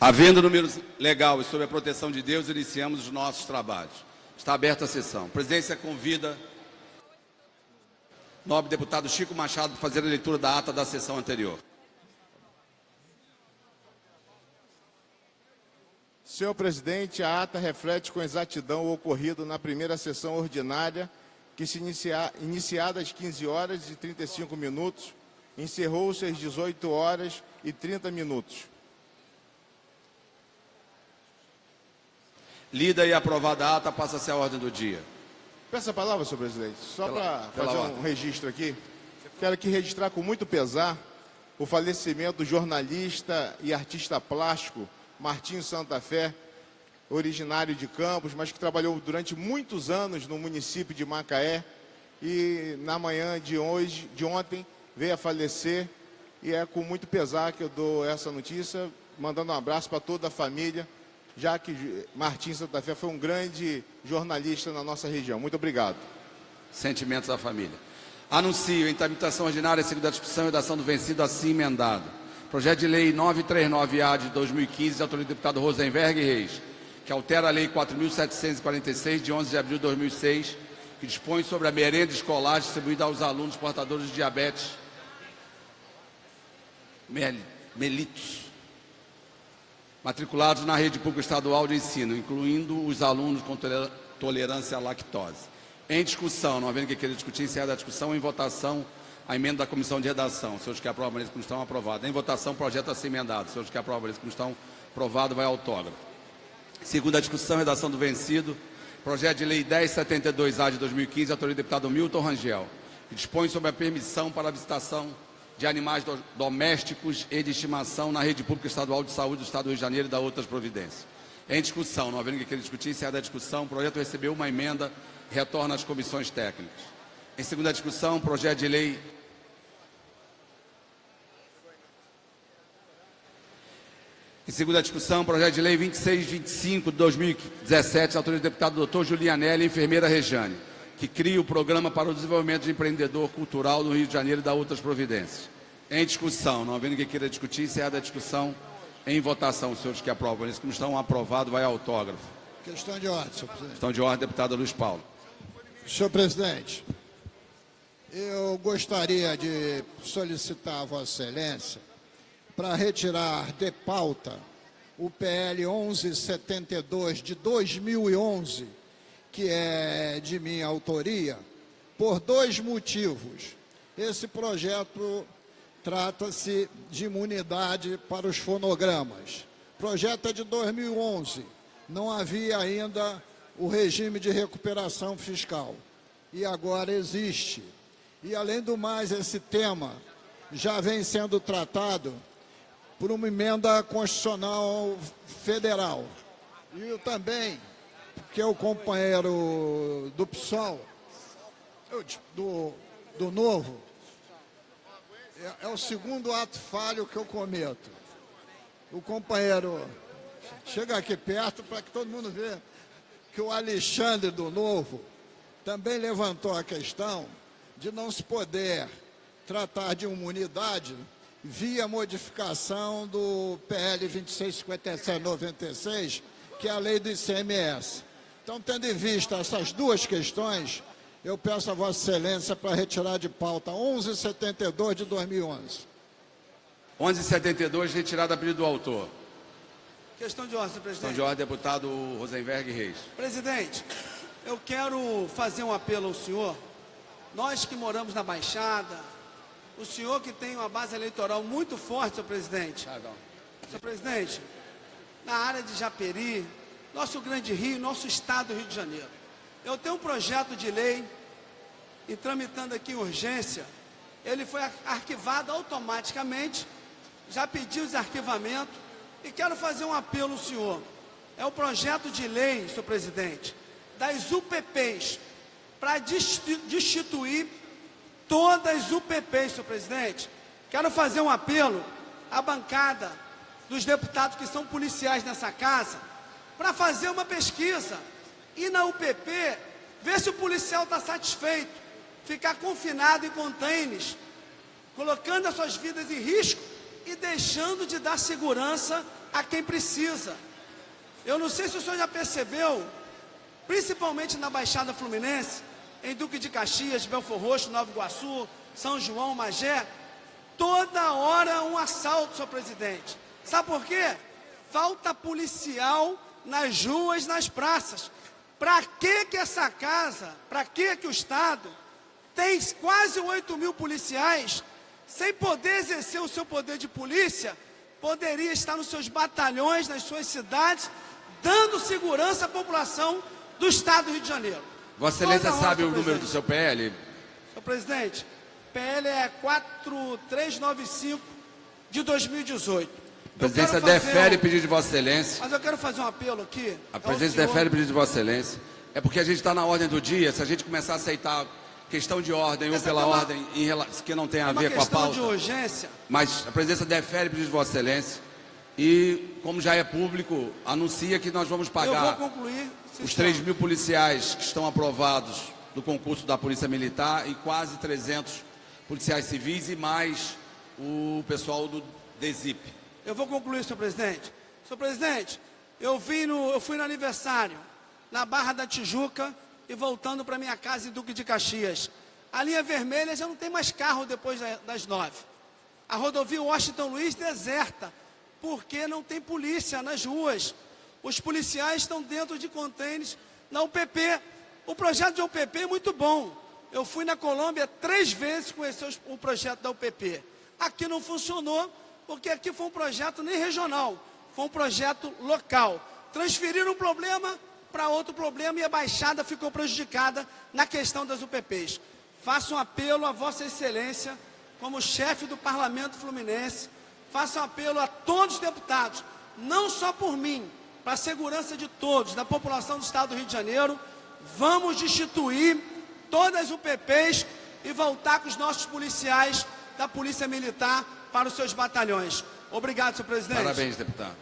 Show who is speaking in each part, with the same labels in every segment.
Speaker 1: Havendo número legal e sob a proteção de Deus, iniciamos os nossos trabalhos. Está aberta a sessão. A presidência convida o nobre deputado Chico Machado para fazer a leitura da ata da sessão anterior.
Speaker 2: Senhor presidente, a ata reflete com exatidão o ocorrido na primeira sessão ordinária, que se iniciada às 15 horas e 35 minutos, encerrou-se às 18 horas e 30 minutos.
Speaker 1: Lida e aprovada a ata, passa-se a ordem do dia.
Speaker 2: Peço a palavra, senhor presidente, só para
Speaker 1: pela
Speaker 2: fazer
Speaker 1: ordem.
Speaker 2: um registro aqui. Quero aqui registrar com muito pesar o falecimento do jornalista e artista plástico Martinho Santa Fé, originário de Campos, mas que trabalhou durante muitos anos no município de Macaé e na manhã de ontem, veio a falecer, e é com muito pesar que eu dou essa notícia, mandando um abraço para toda a família, já que Martinho Santa Fé foi um grande jornalista na nossa região. Muito obrigado.
Speaker 1: Sentimentos da família. Anuncio em tramitação ordinária, segunda discussão e redação do vencido, assim emendado. Projeto de Lei 939-A de 2015, de autoria do deputado Rosenberg Reis, que altera a Lei 4.746, de 11 de abril de 2006, que dispõe sobre a merenda escolar distribuída aos alunos portadores de diabetes mellitus, matriculados na rede pública estadual de ensino, incluindo os alunos com tolerância à lactose. Em discussão, não havendo que queira discutir, encerrada a discussão, em votação, a emenda da comissão de redação. Senhores que aprovam, eles que não estão aprovados. Em votação, projeto a ser emendado. Senhores que aprovam, eles que não estão aprovados, vai autógrafo. Segunda discussão, redação do vencido. Projeto de Lei 1072-A de 2015, autoria do deputado Milton Rangel, que dispõe sobre a permissão para a visitação de animais domésticos e de estimação na rede pública estadual de saúde do Estado do Rio de Janeiro e da outras providências. Em discussão, não havendo que queira discutir, encerrada a discussão, o projeto recebeu uma emenda, retorna às comissões técnicas. Em segunda discussão, projeto de lei Em segunda discussão, projeto de lei 2625 de 2017, autoria do deputado Dr. Julianelli, enfermeira Rejane, que cria o Programa para o Desenvolvimento de Empreendedor Cultural no Rio de Janeiro e da outras providências. Em discussão, não havendo que queira discutir, encerrada a discussão, em votação. Os senhores que aprovam, eles que não estão aprovados, vai autógrafo.
Speaker 3: Questão de ordem, senhor presidente.
Speaker 1: Questão de ordem, deputado Luiz Paulo.
Speaker 3: Senhor presidente, eu gostaria de solicitar a Vossa Excelência para retirar de pauta o PL 1172 de 2011, que é de minha autoria, por dois motivos. Esse projeto trata-se de imunidade para os fonogramas. O projeto é de 2011, não havia ainda o regime de recuperação fiscal, e agora existe. E, além do mais, esse tema já vem sendo tratado por uma emenda constitucional federal. E eu também, porque o companheiro do PSOL, do Novo, é o segundo ato falho que eu cometo. O companheiro, chega aqui perto para que todo mundo veja que o Alexandre do Novo também levantou a questão de não se poder tratar de imunidade via modificação do PL 2657/96, que é a lei do ICMS. Então, tendo em vista essas duas questões, eu peço a Vossa Excelência para retirar de pauta 1172 de 2011.
Speaker 1: 1172, retirada a pedido do autor.
Speaker 4: Questão de ordem, senhor presidente.
Speaker 1: Questão de ordem, deputado Rosenberg Reis.
Speaker 4: Presidente, eu quero fazer um apelo ao senhor. Nós que moramos na Baixada, o senhor que tem uma base eleitoral muito forte, senhor presidente. Senhor presidente, na área de Japeri, nosso grande Rio, nosso estado do Rio de Janeiro. Eu tenho um projeto de lei, e tramitando aqui em urgência, ele foi arquivado automaticamente, já pedi os arquivamentos, e quero fazer um apelo ao senhor. É o projeto de lei, senhor presidente, das UPPs, para destituir todas as UPPs, senhor presidente. Quero fazer um apelo à bancada dos deputados que são policiais nessa casa, para fazer uma pesquisa, e na UPP, ver se o policial está satisfeito, ficar confinado em containers, colocando as suas vidas em risco e deixando de dar segurança a quem precisa. Eu não sei se o senhor já percebeu, principalmente na Baixada Fluminense, em Duque de Caxias, Belford Roxo, Nova Iguaçu, São João, Magé, toda hora um assalto, senhor presidente. Sabe por quê? Falta policial nas ruas, nas praças. Para que essa casa, para que o Estado tem quase 8.000 policiais, sem poder exercer o seu poder de polícia, poderia estar nos seus batalhões, nas suas cidades, dando segurança à população do Estado do Rio de Janeiro.
Speaker 1: Vossa Excelência
Speaker 4: Toda hora,
Speaker 1: sabe o
Speaker 4: senhor
Speaker 1: número do
Speaker 4: presidente.
Speaker 1: seu PL?
Speaker 4: Senhor presidente, PL é 4395 de 2018.
Speaker 1: A presidência defere o pedido de Vossa Excelência.
Speaker 4: Mas eu quero fazer um apelo aqui.
Speaker 1: A presidência defere o pedido de Vossa Excelência. É porque a gente está na ordem do dia. Se a gente começar a aceitar questão de ordem ou
Speaker 4: Essa
Speaker 1: pela
Speaker 4: é uma-
Speaker 1: ordem que não tem a
Speaker 4: uma
Speaker 1: ver com a
Speaker 4: questão
Speaker 1: pauta,
Speaker 4: de urgência.
Speaker 1: mas a presidência defere o pedido de Vossa Excelência e, como já é público, anuncia que nós vamos
Speaker 4: Eu vou
Speaker 1: pagar
Speaker 4: concluir.
Speaker 1: os 3.000 policiais que estão aprovados do concurso da Polícia Militar e quase 300 policiais civis e mais o pessoal do DESIP.
Speaker 4: Eu vou concluir, senhor presidente. Senhor presidente, eu fui no aniversário, na Barra da Tijuca, e voltando para minha casa em Duque de Caxias. A linha vermelha já não tem mais carro depois das 9. A rodovia Washington Luiz deserta, porque não tem polícia nas ruas. Os policiais estão dentro de contêineres na UPP. O projeto de UPP é muito bom. Eu fui na Colômbia 3 vezes conhecer o projeto da UPP. Aqui não funcionou, porque aqui foi um projeto nem regional, foi um projeto local. Transferiram um problema para outro problema e a Baixada ficou prejudicada na questão das UPPs. Faço um apelo a Vossa Excelência, como chefe do Parlamento Fluminense, faço um apelo a todos os deputados, não só por mim, para a segurança de todos, da população do Estado do Rio de Janeiro. Vamos destituir todas as UPPs e voltar com os nossos policiais da Polícia Militar para os seus batalhões. Obrigado, senhor presidente.
Speaker 1: Parabéns, deputado.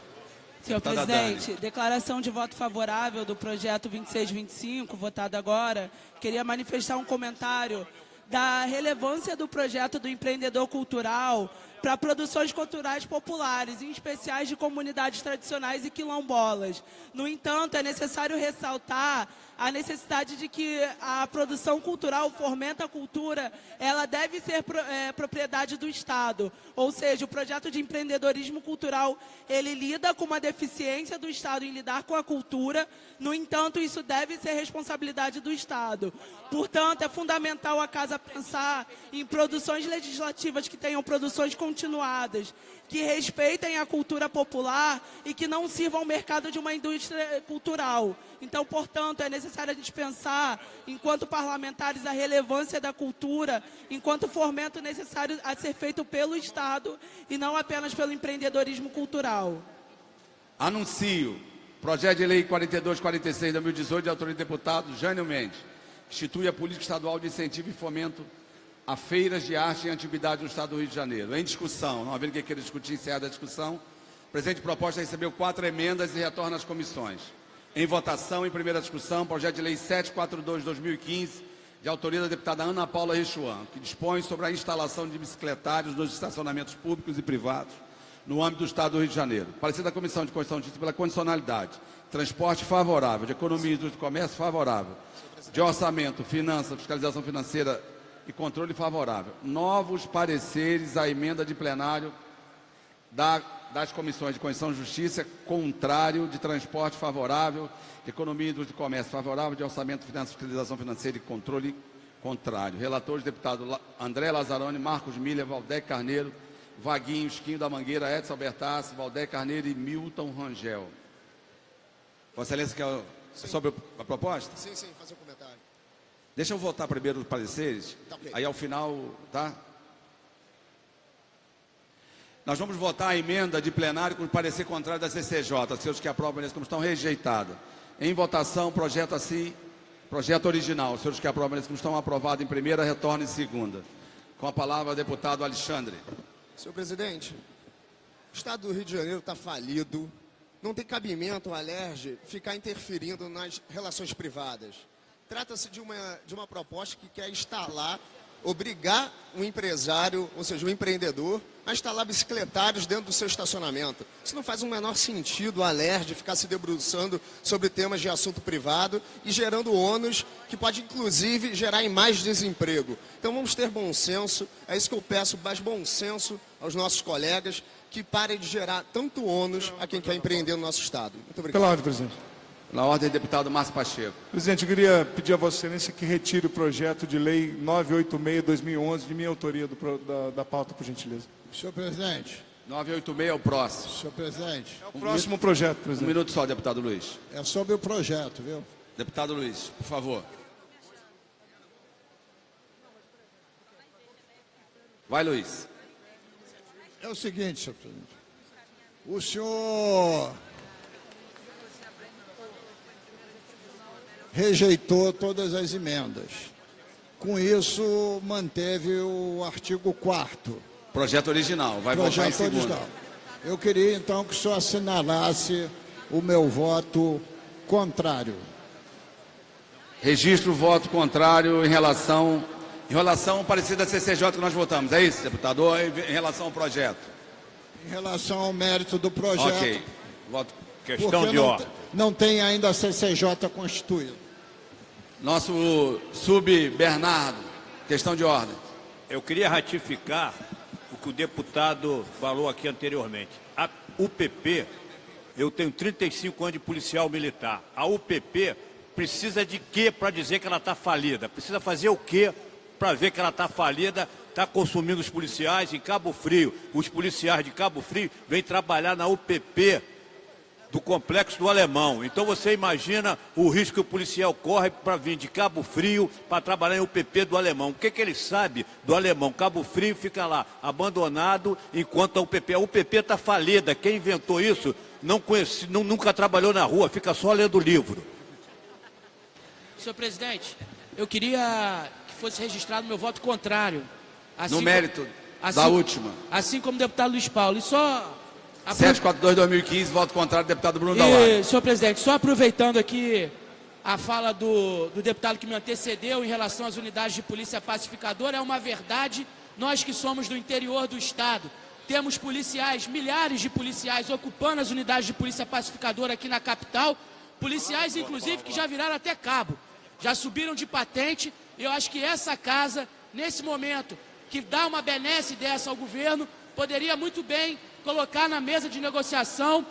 Speaker 5: Senhor
Speaker 1: Deputada
Speaker 5: presidente,
Speaker 1: Dani.
Speaker 5: declaração de voto favorável do projeto 2625, votado agora. Queria manifestar um comentário da relevância do projeto do empreendedor cultural para produções culturais populares, em especiais de comunidades tradicionais e quilombolas. No entanto, é necessário ressaltar a necessidade de que a produção cultural, fomenta a cultura, ela deve ser propriedade do Estado. Ou seja, o projeto de empreendedorismo cultural, ele lida com uma deficiência do Estado em lidar com a cultura, no entanto, isso deve ser responsabilidade do Estado. Portanto, é fundamental a Casa pensar em produções legislativas que tenham produções continuadas, que respeitem a cultura popular e que não sirvam ao mercado de uma indústria cultural. Então, portanto, é necessário a gente pensar, enquanto parlamentares, a relevância da cultura, enquanto fomento necessário a ser feito pelo Estado e não apenas pelo empreendedorismo cultural.
Speaker 1: Anuncio projeto de lei 4246 de 2018, de autoria do deputado Jânio Mendes, que institui a política estadual de incentivo e fomento a feiras de arte e antiguidade no Estado do Rio de Janeiro. Em discussão, não havendo quem queira discutir, encerrada a discussão. A presente proposta recebeu 4 emendas e retorna às comissões. Em votação, em primeira discussão, projeto de lei 742 de 2015, de autoria da deputada Ana Paula Rechuan, que dispõe sobre a instalação de bicicletários nos estacionamentos públicos e privados no âmbito do Estado do Rio de Janeiro. Parecer da Comissão de Constituição e Justiça pela condicionalidade, transporte favorável, de economia, indústria e comércio favorável, de orçamento, finanças, fiscalização financeira e controle favorável. Novos pareceres à emenda de plenário das comissões de Constituição e Justiça, contrário, de transporte favorável, de economia, indústria e comércio favorável, de orçamento, finanças, fiscalização financeira e controle contrário. Relatores, deputado André Lazzaroni, Marcos Milha, Valdec Carneiro, Vaguinho, Esquinho da Mangueira, Edson Albertassi, Valdec Carneiro e Milton Rangel. Vossa Excelência quer sobre a proposta?
Speaker 6: Sim, fazer um comentário.
Speaker 1: Deixa eu votar primeiro os pareceres,
Speaker 6: Tá ok.
Speaker 1: aí ao final, tá? Nós vamos votar a emenda de plenário com parecer contrário da CCJ, seus que aprovam nesse como estão rejeitada. Em votação, projeto original, seus que aprovam nesse como estão aprovado em primeira, retorna em segunda. Com a palavra, o deputado Alexandre.
Speaker 6: Senhor presidente, o Estado do Rio de Janeiro está falido. Não tem cabimento a Alerj ficar interferindo nas relações privadas. Trata-se de uma proposta que quer instalar obrigar o empresário, ou seja, o empreendedor, a instalar bicicletários dentro do seu estacionamento. Isso não faz o menor sentido a Alerj ficar se debruçando sobre temas de assunto privado e gerando ônus que pode, inclusive, gerar em mais desemprego. Então vamos ter bom senso, é isso que eu peço, mais bom senso aos nossos colegas, que parem de gerar tanto ônus a quem quer empreender no nosso Estado. Muito obrigado.
Speaker 7: Pela ordem, presidente.
Speaker 1: Na ordem, deputado Márcio Pacheco.
Speaker 7: Presidente, eu queria pedir a Vossa Excelência que retire o projeto de lei 986/2011 de minha autoria da pauta, por gentileza.
Speaker 3: Senhor presidente,
Speaker 1: 986 é o próximo.
Speaker 3: senhor presidente,
Speaker 7: O próximo projeto,
Speaker 1: Um
Speaker 7: presidente.
Speaker 1: minuto só, deputado Luiz.
Speaker 3: é sobre o projeto, viu?
Speaker 1: Deputado Luiz, por favor. Vai, Luiz.
Speaker 3: É o seguinte, senhor presidente. O senhor rejeitou todas as emendas. Com isso, manteve o artigo 4º.
Speaker 1: Projeto original, vai votar em
Speaker 3: Projeto
Speaker 1: segundo.
Speaker 3: original. Eu queria, então, que o senhor assinalasse o meu voto contrário.
Speaker 1: Registro o voto contrário em relação parecida à CCJ que nós votamos. É isso, deputado? Ou em relação ao projeto?
Speaker 3: Em relação ao mérito do projeto,
Speaker 1: Ok. Voto.
Speaker 3: porque não tem ainda a CCJ constituída.
Speaker 1: Nosso Bernardo, questão de ordem.
Speaker 8: Eu queria ratificar o que o deputado falou aqui anteriormente. A UPP, eu tenho 35 anos de policial militar. A UPP precisa de quê para dizer que ela está falida? Precisa fazer o quê para ver que ela está falida? Está consumindo os policiais em Cabo Frio. Os policiais de Cabo Frio vêm trabalhar na UPP do Complexo do Alemão. Então você imagina o risco que o policial corre para vir de Cabo Frio para trabalhar em UPP do Alemão. O que ele sabe do Alemão? Cabo Frio fica lá abandonado enquanto a UPP está falida. Quem inventou isso não conhece, nunca trabalhou na rua, fica só lendo livro.
Speaker 9: Senhor presidente, eu queria que fosse registrado meu voto contrário.
Speaker 1: No mérito da última.
Speaker 9: Assim como o deputado Luiz Paulo. E só...
Speaker 1: 742/2015, voto contrário, deputado Bruno Dauari.
Speaker 9: Senhor presidente, só aproveitando aqui a fala do deputado que me antecedeu em relação às unidades de polícia pacificadora, é uma verdade, nós que somos do interior do Estado, temos policiais, milhares de policiais ocupando as unidades de polícia pacificadora aqui na capital, policiais inclusive que já viraram até cabo, já subiram de patente, e eu acho que essa casa, nesse momento, que dá uma benesse dessa ao governo, poderia muito bem colocar na mesa de negociação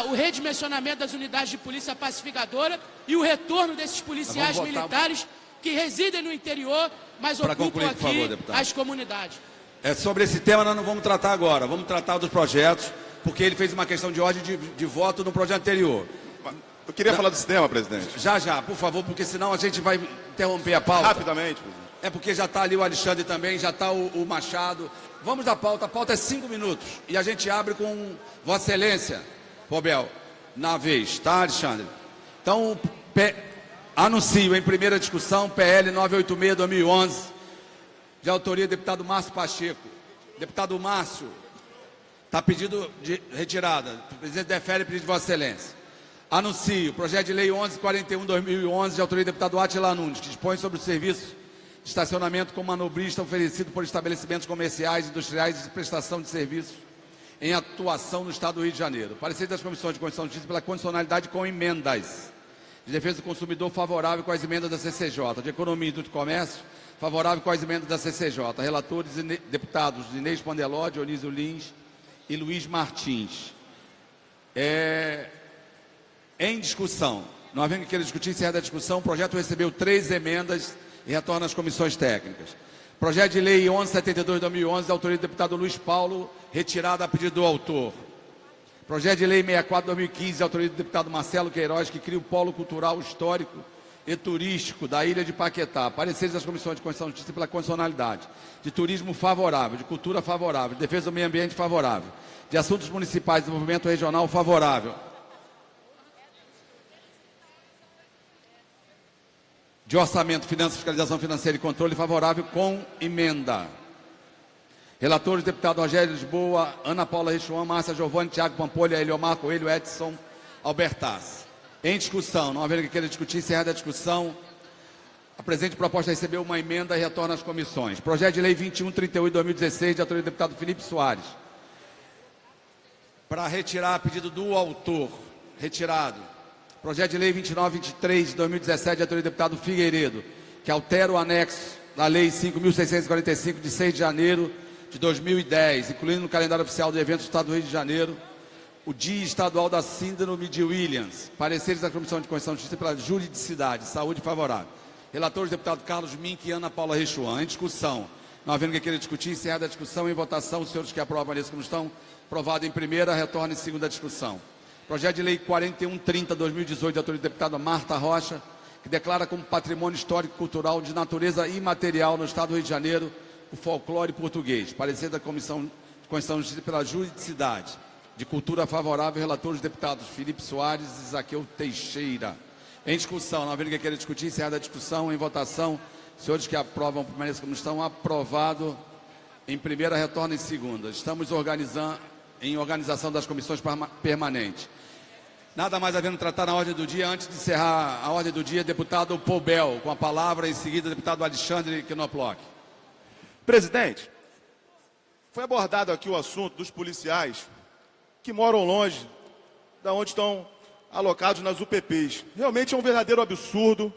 Speaker 9: o redimensionamento das unidades de polícia pacificadora e o retorno desses policiais militares que residem no interior, mas ocupam aqui as comunidades.
Speaker 1: Sobre esse tema nós não vamos tratar agora, vamos tratar dos projetos, porque ele fez uma questão de ordem de voto no projeto anterior.
Speaker 10: Eu queria falar desse tema, presidente.
Speaker 1: Já, por favor, porque senão a gente vai interromper a pauta.
Speaker 10: Rapidamente, presidente.
Speaker 1: É porque já está ali o Alexandre também, já está o Machado. Vamos da pauta, a pauta é 5 minutos. E a gente abre com Vossa Excelência, Robel, na vez, tá, Alexandre? Então, anuncio em primeira discussão, PL 986/2011, de autoria do deputado Márcio Pacheco. Deputado Márcio, está pedido de retirada. O presidente defere pedido de Vossa Excelência. Anuncio o projeto de lei 1141/2011, de autoria do deputado Átila Nunes, que dispõe sobre o serviço de estacionamento com manobrista oferecido por estabelecimentos comerciais, industriais e de prestação de serviços em atuação no Estado do Rio de Janeiro. Parecer das comissões de Constituição e Justiça pela condicionalidade com emendas. De defesa do consumidor, favorável com as emendas da CCJ. De Economia e do Comércio, favorável com as emendas da CCJ. Relatores deputados Inês Pandeló, Dionísio Lins e Luiz Martins. Em discussão. Não havendo que queira discutir, encerra a discussão. O projeto recebeu 3 emendas e retorna às comissões técnicas. Projeto de lei 1172/2011, da autoria do deputado Luiz Paulo, retirada a pedido do autor. Projeto de lei 64/2015, da autoria do deputado Marcelo Queiroz, que cria o Polo Cultural, Histórico e Turístico da Ilha de Paquetá. Pareceres das comissões de Constituição e Justiça pela condicionalidade. De turismo favorável, de cultura favorável, de defesa do meio ambiente favorável, de assuntos municipais e desenvolvimento regional favorável. De orçamento, finanças, fiscalização financeira e controle favorável com emenda. Relatores, deputado Rogério Lisboa, Ana Paula Rechuan, Márcia Giovanni, Tiago Pampolha, Eliomar Coelho, Edson Albertas. Em discussão, não havendo que queira discutir, encerrada a discussão. A presente proposta recebeu uma emenda e retorna às comissões. Projeto de Lei 2138 de 2016, de autoria do deputado Felipe Soares. Para retirar, a pedido do autor, retirado. Projeto de Lei 2923 de 2017, de autoria do deputado Figueiredo, que altera o anexo da Lei 5.645, de 6 de janeiro de 2010, incluindo no calendário oficial do evento do Estado do Rio de Janeiro, o Dia Estadual da Síndrome de Williams. Pareceres da Comissão de Constituição e Justiça pela Juridicidade. Saúde favorável. Relatores, deputado Carlos Mink e Ana Paula Rechuan. Em discussão. Não havendo que queira discutir, encerrada a discussão. Em votação, os senhores que aprovam a lista como estão, aprovado em primeira, retorna em segunda discussão. Projeto de Lei 4130, 2018, de autoria da deputada Marta Rocha, que declara como patrimônio histórico e cultural de natureza imaterial no Estado do Rio de Janeiro o folclore português. Parecer da Comissão de Constituição e Justiça pela Juridicidade. De Cultura favorável, relatores deputados Felipe Soares e Zaqueu Teixeira. Em discussão, não havendo que queira discutir, encerrada a discussão. Em votação, senhores que aprovam, permaneçam como estão, aprovado em primeira, retorna em segunda. Estamos em organização das comissões permanentes. Nada mais havendo tratar na ordem do dia. Antes de encerrar a ordem do dia, deputado Poubel, com a palavra, em seguida, deputado Alexandre Knoploch.
Speaker 2: Presidente, foi abordado aqui o assunto dos policiais que moram longe da onde estão alocados nas UPPs. Realmente é um verdadeiro absurdo.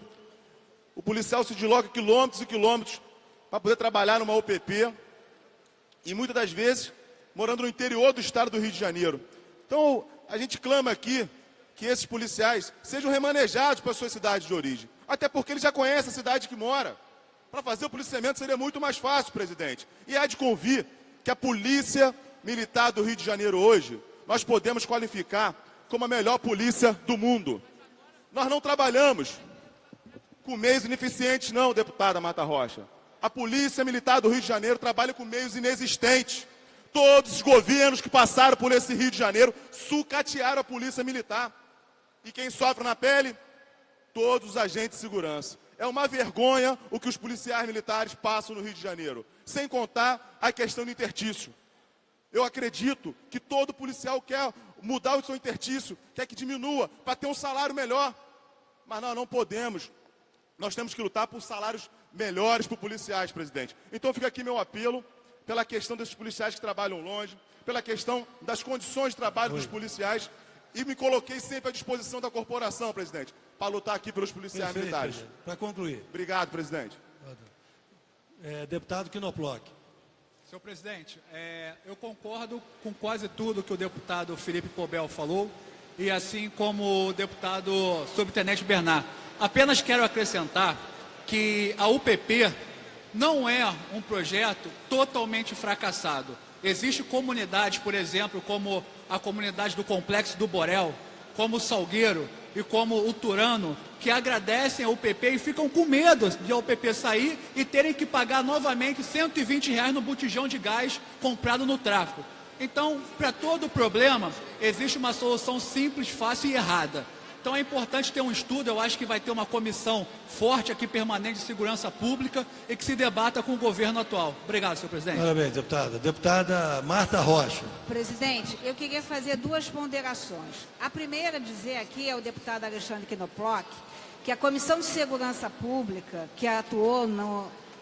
Speaker 2: O policial se desloca quilômetros e quilômetros para poder trabalhar numa UPP e muitas das vezes morando no interior do estado do Rio de Janeiro. Então, a gente clama aqui que esses policiais sejam remanejados para a sua cidade de origem. Até porque eles já conhecem a cidade que mora. Para fazer o policiamento seria muito mais fácil, presidente. E há de convir que a Polícia Militar do Rio de Janeiro hoje, nós podemos qualificar como a melhor polícia do mundo. Nós não trabalhamos com meios ineficientes, não, deputada Marta Rocha. A Polícia Militar do Rio de Janeiro trabalha com meios inexistentes. Todos os governos que passaram por esse Rio de Janeiro sucatearam a Polícia Militar. E quem sofre na pele? Todos os agentes de segurança. É uma vergonha o que os policiais militares passam no Rio de Janeiro. Sem contar a questão do interstício. Eu acredito que todo policial quer mudar o seu interstício, quer que diminua, para ter um salário melhor. Mas nós não podemos. Nós temos que lutar por salários melhores para os policiais, presidente. Então fica aqui meu apelo pela questão desses policiais que trabalham longe, pela questão das condições de trabalho dos policiais, e me coloquei sempre à disposição da corporação, presidente, para lutar aqui pelos policiais militares.
Speaker 11: Para concluir.
Speaker 2: Obrigado, presidente.
Speaker 11: Deputado Knoploch.
Speaker 12: Senhor presidente, eu concordo com quase tudo que o deputado Felipe Poubel falou, e assim como o deputado subtenente Bernard. Apenas quero acrescentar que a UPP não é um projeto totalmente fracassado. Existem comunidades, por exemplo, como a comunidade do Complexo do Borel, como o Salgueiro e como o Turano, que agradecem a UPP e ficam com medo de a UPP sair e terem que pagar novamente R$120 no botijão de gás comprado no tráfico. Então, para todo problema, existe uma solução simples, fácil e errada. Então é importante ter um estudo, eu acho que vai ter uma comissão forte aqui, permanente de segurança pública, e que se debata com o governo atual. Obrigado, senhor presidente.
Speaker 11: Parabéns, deputada. Deputada Marta Rocha.
Speaker 13: Presidente, eu queria fazer duas ponderações. A primeira, dizer aqui ao deputado Alexandre Knoploch, que a Comissão de Segurança Pública, que atuou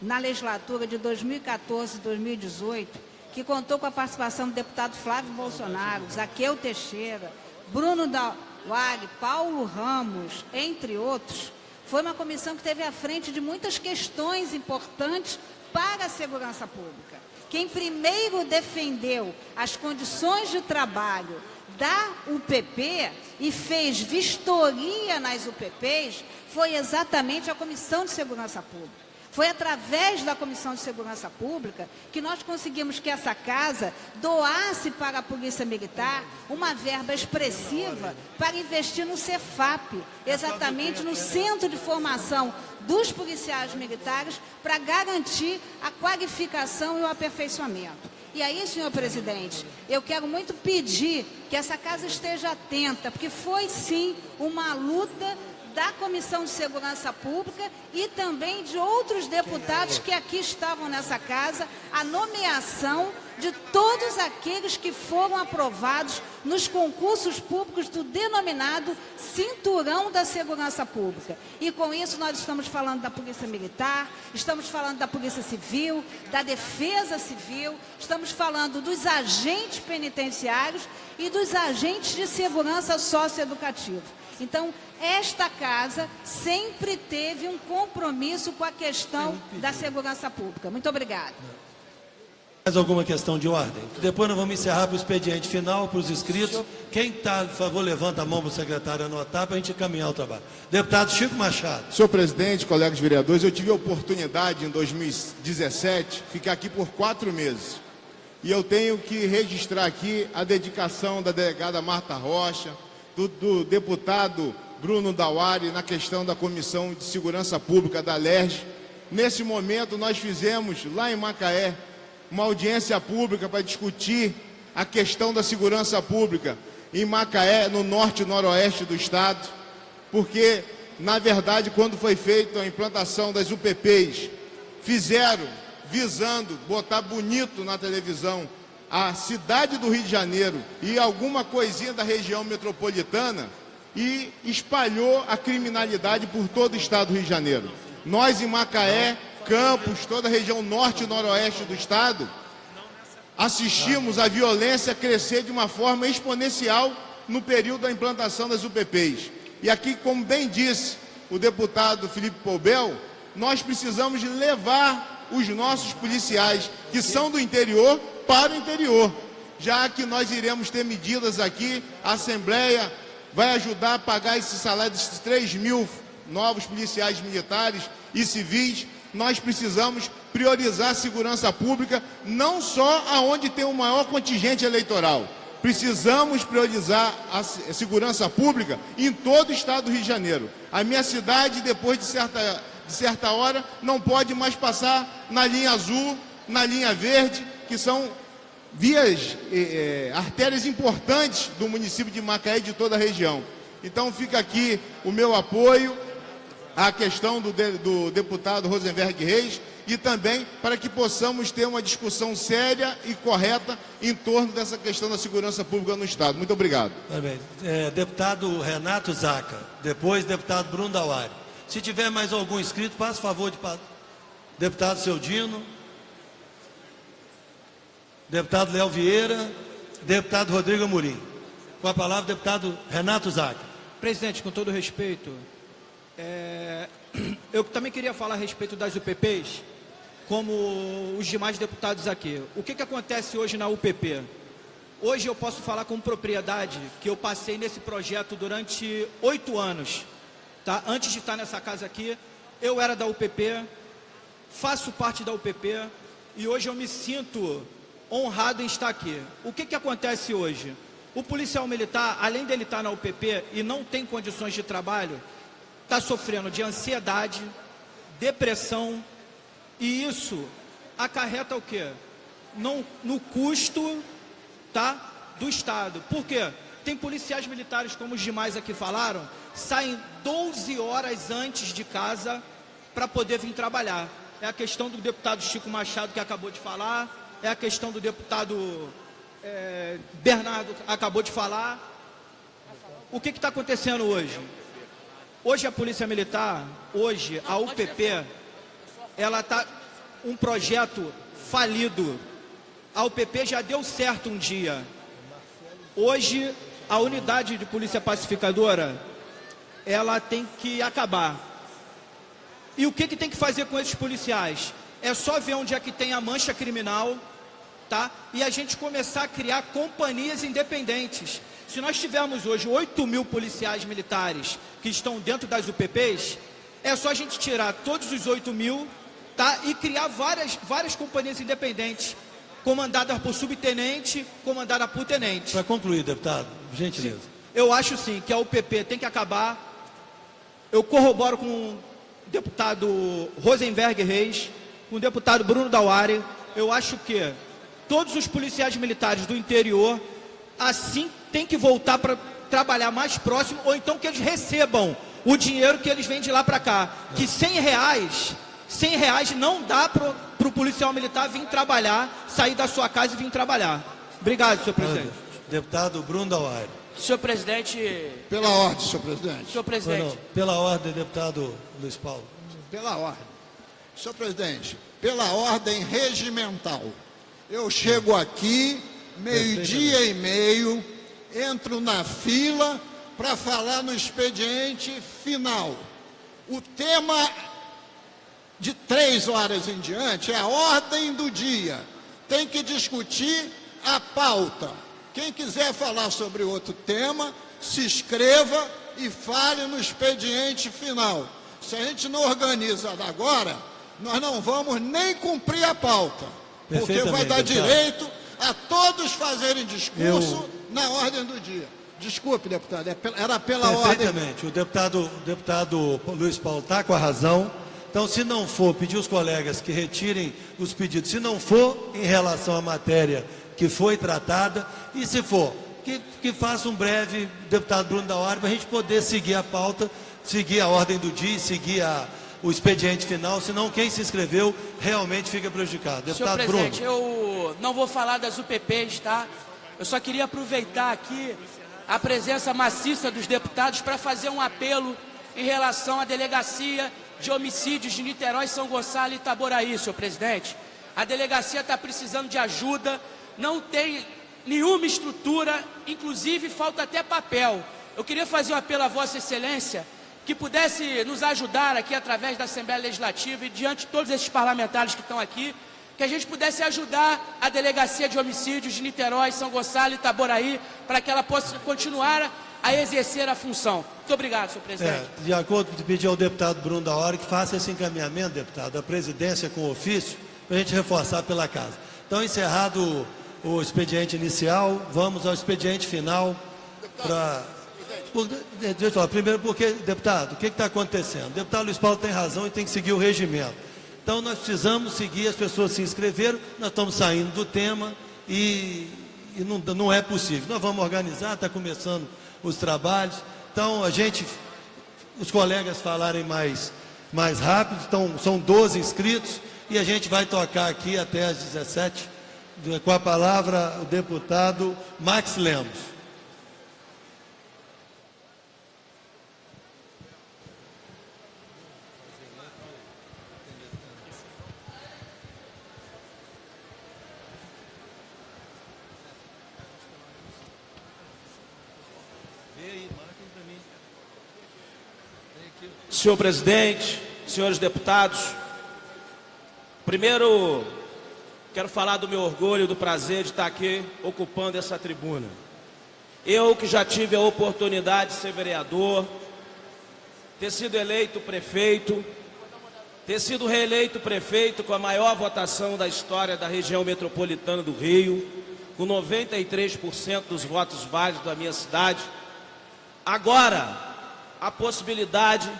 Speaker 13: na legislatura de 2014 e 2018, que contou com a participação do deputado Flávio Bolsonaro, Zaqueu Teixeira, Bruno Dauari, Paulo Ramos, entre outros, foi uma comissão que esteve à frente de muitas questões importantes para a segurança pública. Quem primeiro defendeu as condições de trabalho da UPP e fez vistoria nas UPPs foi exatamente a Comissão de Segurança Pública. Foi através da Comissão de Segurança Pública que nós conseguimos que essa casa doasse para a Polícia Militar uma verba expressiva para investir no Cefap, exatamente no Centro de Formação dos Policiais Militares, para garantir a qualificação e o aperfeiçoamento. E aí, senhor presidente, eu quero muito pedir que essa casa esteja atenta, porque foi sim uma luta da Comissão de Segurança Pública e também de outros deputados que aqui estavam nessa casa, a nomeação de todos aqueles que foram aprovados nos concursos públicos do denominado Cinturão da Segurança Pública. E com isso nós estamos falando da Polícia Militar, estamos falando da Polícia Civil, da Defesa Civil, estamos falando dos agentes penitenciários e dos agentes de segurança socioeducativa. Então, esta casa sempre teve um compromisso com a questão da segurança pública. Muito obrigada.
Speaker 11: Mais alguma questão de ordem? Depois nós vamos encerrar para o expediente final, para os inscritos. Quem está, por favor, levanta a mão para o secretário anotar para a gente encaminhar o trabalho. Deputado Chico Machado.
Speaker 2: Senhor presidente, colegas vereadores, eu tive a oportunidade em 2017 ficar aqui por 4 meses. E eu tenho que registrar aqui a dedicação da delegada Marta Rocha, do deputado Bruno Dauari na questão da Comissão de Segurança Pública da LERJ. Nesse momento nós fizemos lá em Macaé uma audiência pública para discutir a questão da segurança pública em Macaé, no norte e noroeste do estado, porque, na verdade, quando foi feita a implantação das UPPs, fizeram visando botar bonito na televisão a cidade do Rio de Janeiro e alguma coisinha da região metropolitana e espalhou a criminalidade por todo o estado do Rio de Janeiro. Nós em Macaé, Campos, toda a região norte e noroeste do estado, assistimos a violência crescer de uma forma exponencial no período da implantação das UPPs. E aqui, como bem disse o deputado Felipe Poubel, nós precisamos levar os nossos policiais que são do interior para o interior, já que nós iremos ter medidas aqui, a Assembleia vai ajudar a pagar esse salário desses 3.000 novos policiais militares e civis. Nós precisamos priorizar a segurança pública, não só aonde tem o maior contingente eleitoral. Precisamos priorizar a segurança pública em todo o estado do Rio de Janeiro. A minha cidade, depois de certa hora, não pode mais passar na linha azul, na linha verde, que são vias, artérias importantes do município de Macaé e de toda a região. Então fica aqui o meu apoio à questão do deputado Rosenberg Reis e também para que possamos ter uma discussão séria e correta em torno dessa questão da segurança pública no estado. Muito obrigado.
Speaker 11: Parabéns. Deputado Renato Zaca, depois deputado Bruno Dauari. Se tiver mais algum inscrito, faça favor de... Deputado Seudino, deputado Léo Vieira, deputado Rodrigo Amorim. Com a palavra, deputado Renato Zaca.
Speaker 14: Presidente, com todo respeito, eu também queria falar a respeito das UPPs, como os demais deputados aqui. O que acontece hoje na UPP? Hoje eu posso falar com propriedade que eu passei nesse projeto durante 8 anos. Tá? Antes de estar nessa casa aqui, eu era da UPP, faço parte da UPP e hoje eu me sinto honrado em estar aqui. O que acontece hoje? O policial militar, além dele estar na UPP e não tem condições de trabalho, está sofrendo de ansiedade, depressão, e isso acarreta o quê? No custo, tá, do Estado. Por quê? Tem policiais militares, como os demais aqui falaram, saem 12 horas antes de casa para poder vir trabalhar. É a questão do deputado Chico Machado, que acabou de falar, é a questão do deputado Bernardo, acabou de falar. O que está acontecendo hoje? Hoje a Polícia Militar, hoje a UPP, ela está um projeto falido. A UPP já deu certo um dia. Hoje a unidade de polícia pacificadora, ela tem que acabar. E o que tem que fazer com esses policiais? É só ver onde é que tem a mancha criminal, tá? E a gente começar a criar companhias independentes. Se nós tivermos hoje 8.000 policiais militares que estão dentro das UPPs, é só a gente tirar todos os 8.000, tá? E criar várias companhias independentes, comandadas por subtenente, comandada por tenente.
Speaker 11: Para concluir, deputado, gentileza.
Speaker 14: Sim. Eu acho sim que a UPP tem que acabar. Eu corroboro com o deputado Rosenberg Reis, com o deputado Bruno Dauari. Eu acho que todos os policiais militares do interior, assim, tem que voltar para trabalhar mais próximo, ou então que eles recebam o dinheiro que eles vêm de lá para cá. Que R$100 não dá para o policial militar vir trabalhar, sair da sua casa e vir trabalhar. Obrigado, senhor presidente.
Speaker 11: Deputado Bruno Dauaire.
Speaker 9: Senhor presidente...
Speaker 3: Pela ordem, senhor presidente.
Speaker 9: Senhor presidente.
Speaker 11: Não, pela ordem, deputado Luiz Paulo.
Speaker 3: Pela ordem. Senhor presidente, pela ordem regimental. Eu chego aqui, meio-dia e meio, entro na fila para falar no expediente final. O tema de 3 horas em diante é a ordem do dia. Tem que discutir a pauta. Quem quiser falar sobre outro tema, se inscreva e fale no expediente final. Se a gente não organiza agora, nós não vamos nem cumprir a pauta. Porque vai dar direito a todos fazerem discurso na ordem do dia. Desculpe, deputado, era pela ordem.
Speaker 11: Perfeitamente. O deputado Luiz Paulo está com a razão. Então, se não for, pedir os colegas que retirem os pedidos, se não for em relação à matéria que foi tratada, e se for, que faça um breve, deputado Bruno Dauaire, para a gente poder seguir a pauta, seguir a ordem do dia, seguir o expediente final, senão quem se inscreveu realmente fica prejudicado. Deputado
Speaker 9: Senhor presidente,
Speaker 11: Bruno.
Speaker 9: eu não vou falar das UPPs, tá? Eu só queria aproveitar aqui a presença maciça dos deputados para fazer um apelo em relação à delegacia de homicídios de Niterói, São Gonçalo e Itaboraí, senhor presidente. A delegacia está precisando de ajuda, não tem nenhuma estrutura, inclusive falta até papel. Eu queria fazer um apelo à Vossa Excelência, que pudesse nos ajudar aqui através da Assembleia Legislativa e diante de todos esses parlamentares que estão aqui, que a gente pudesse ajudar a Delegacia de Homicídios de Niterói, São Gonçalo e Itaboraí, para que ela possa continuar a exercer a função. Muito obrigado, senhor presidente.
Speaker 11: De acordo com o que pedi ao deputado Bruno Dauaire, que faça esse encaminhamento, deputado, da presidência com ofício, para a gente reforçar pela casa. Então, encerrado o expediente inicial, vamos ao expediente final para... Deixa eu falar, primeiro porque, deputado, o que está acontecendo? O deputado Luiz Paulo tem razão e tem que seguir o regimento. Então nós precisamos seguir, as pessoas se inscreveram, nós estamos saindo do tema e não é possível. Nós vamos organizar, está começando os trabalhos, então os colegas falarem mais rápido, então são 12 inscritos e a gente vai tocar aqui até às 17, com a palavra o deputado Max Lemos.
Speaker 15: Senhor presidente, senhores deputados, primeiro quero falar do meu orgulho e do prazer de estar aqui ocupando essa tribuna. Eu que já tive a oportunidade de ser vereador, ter sido eleito prefeito, ter sido reeleito prefeito com a maior votação da história da região metropolitana do Rio, com 93% dos votos válidos da minha cidade. Agora, a possibilidade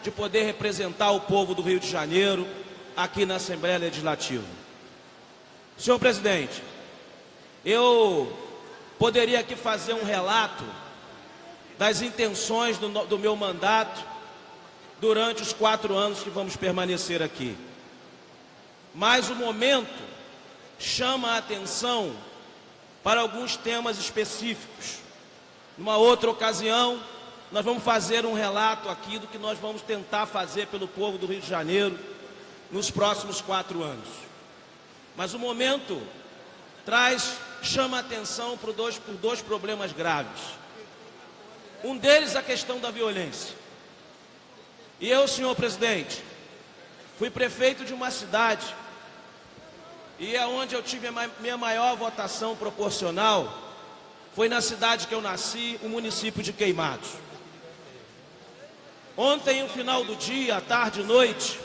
Speaker 15: de poder representar o povo do Rio de Janeiro aqui na Assembleia Legislativa. Senhor presidente, eu poderia aqui fazer um relato das intenções do meu mandato durante os 4 anos que vamos permanecer aqui. Mas o momento chama a atenção para alguns temas específicos. Numa outra ocasião, nós vamos fazer um relato aqui do que nós vamos tentar fazer pelo povo do Rio de Janeiro nos próximos 4 anos. Mas o momento chama a atenção por dois problemas graves. Um deles, a questão da violência. E eu, senhor presidente, fui prefeito de uma cidade e é onde eu tive a minha maior votação proporcional, foi na cidade que eu nasci, o município de Queimados. Ontem, no final do dia, à tarde e noite,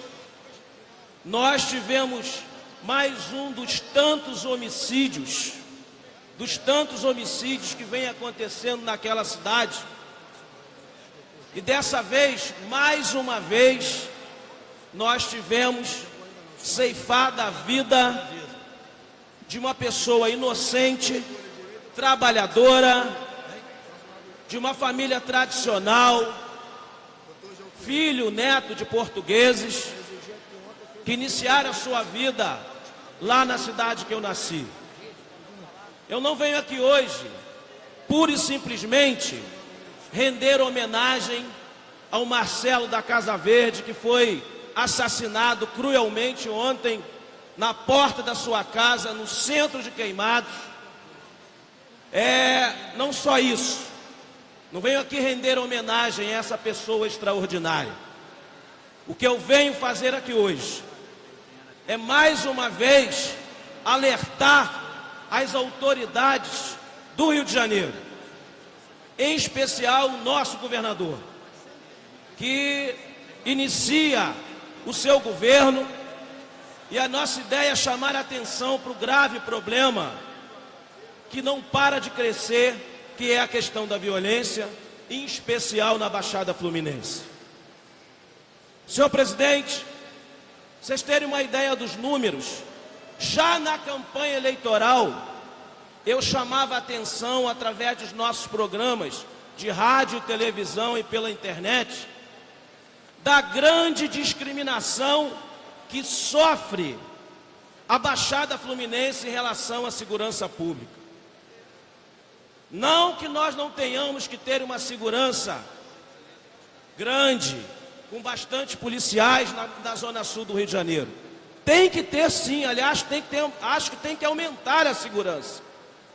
Speaker 15: nós tivemos mais um dos tantos homicídios que vem acontecendo naquela cidade. E dessa vez, mais uma vez, nós tivemos ceifada a vida de uma pessoa inocente, trabalhadora, de uma família tradicional, filho, neto de portugueses, que iniciaram a sua vida lá na cidade que eu nasci. Eu não venho aqui hoje, pura e simplesmente, render homenagem ao Marcelo da Casa Verde, que foi assassinado cruelmente ontem na porta da sua casa, no centro de Queimados. Não só isso, não venho aqui render homenagem a essa pessoa extraordinária. O que eu venho fazer aqui hoje é mais uma vez alertar as autoridades do Rio de Janeiro, em especial o nosso governador, que inicia o seu governo, e a nossa ideia é chamar a atenção para o grave problema que não para de crescer, que é a questão da violência, em especial na Baixada Fluminense. Senhor presidente, vocês terem uma ideia dos números, já na campanha eleitoral, eu chamava a atenção através dos nossos programas de rádio, televisão e pela internet, da grande discriminação que sofre a Baixada Fluminense em relação à segurança pública. Não que nós não tenhamos que ter uma segurança grande, com bastante policiais na Zona Sul do Rio de Janeiro. Tem que ter sim, aliás, acho que tem que aumentar a segurança.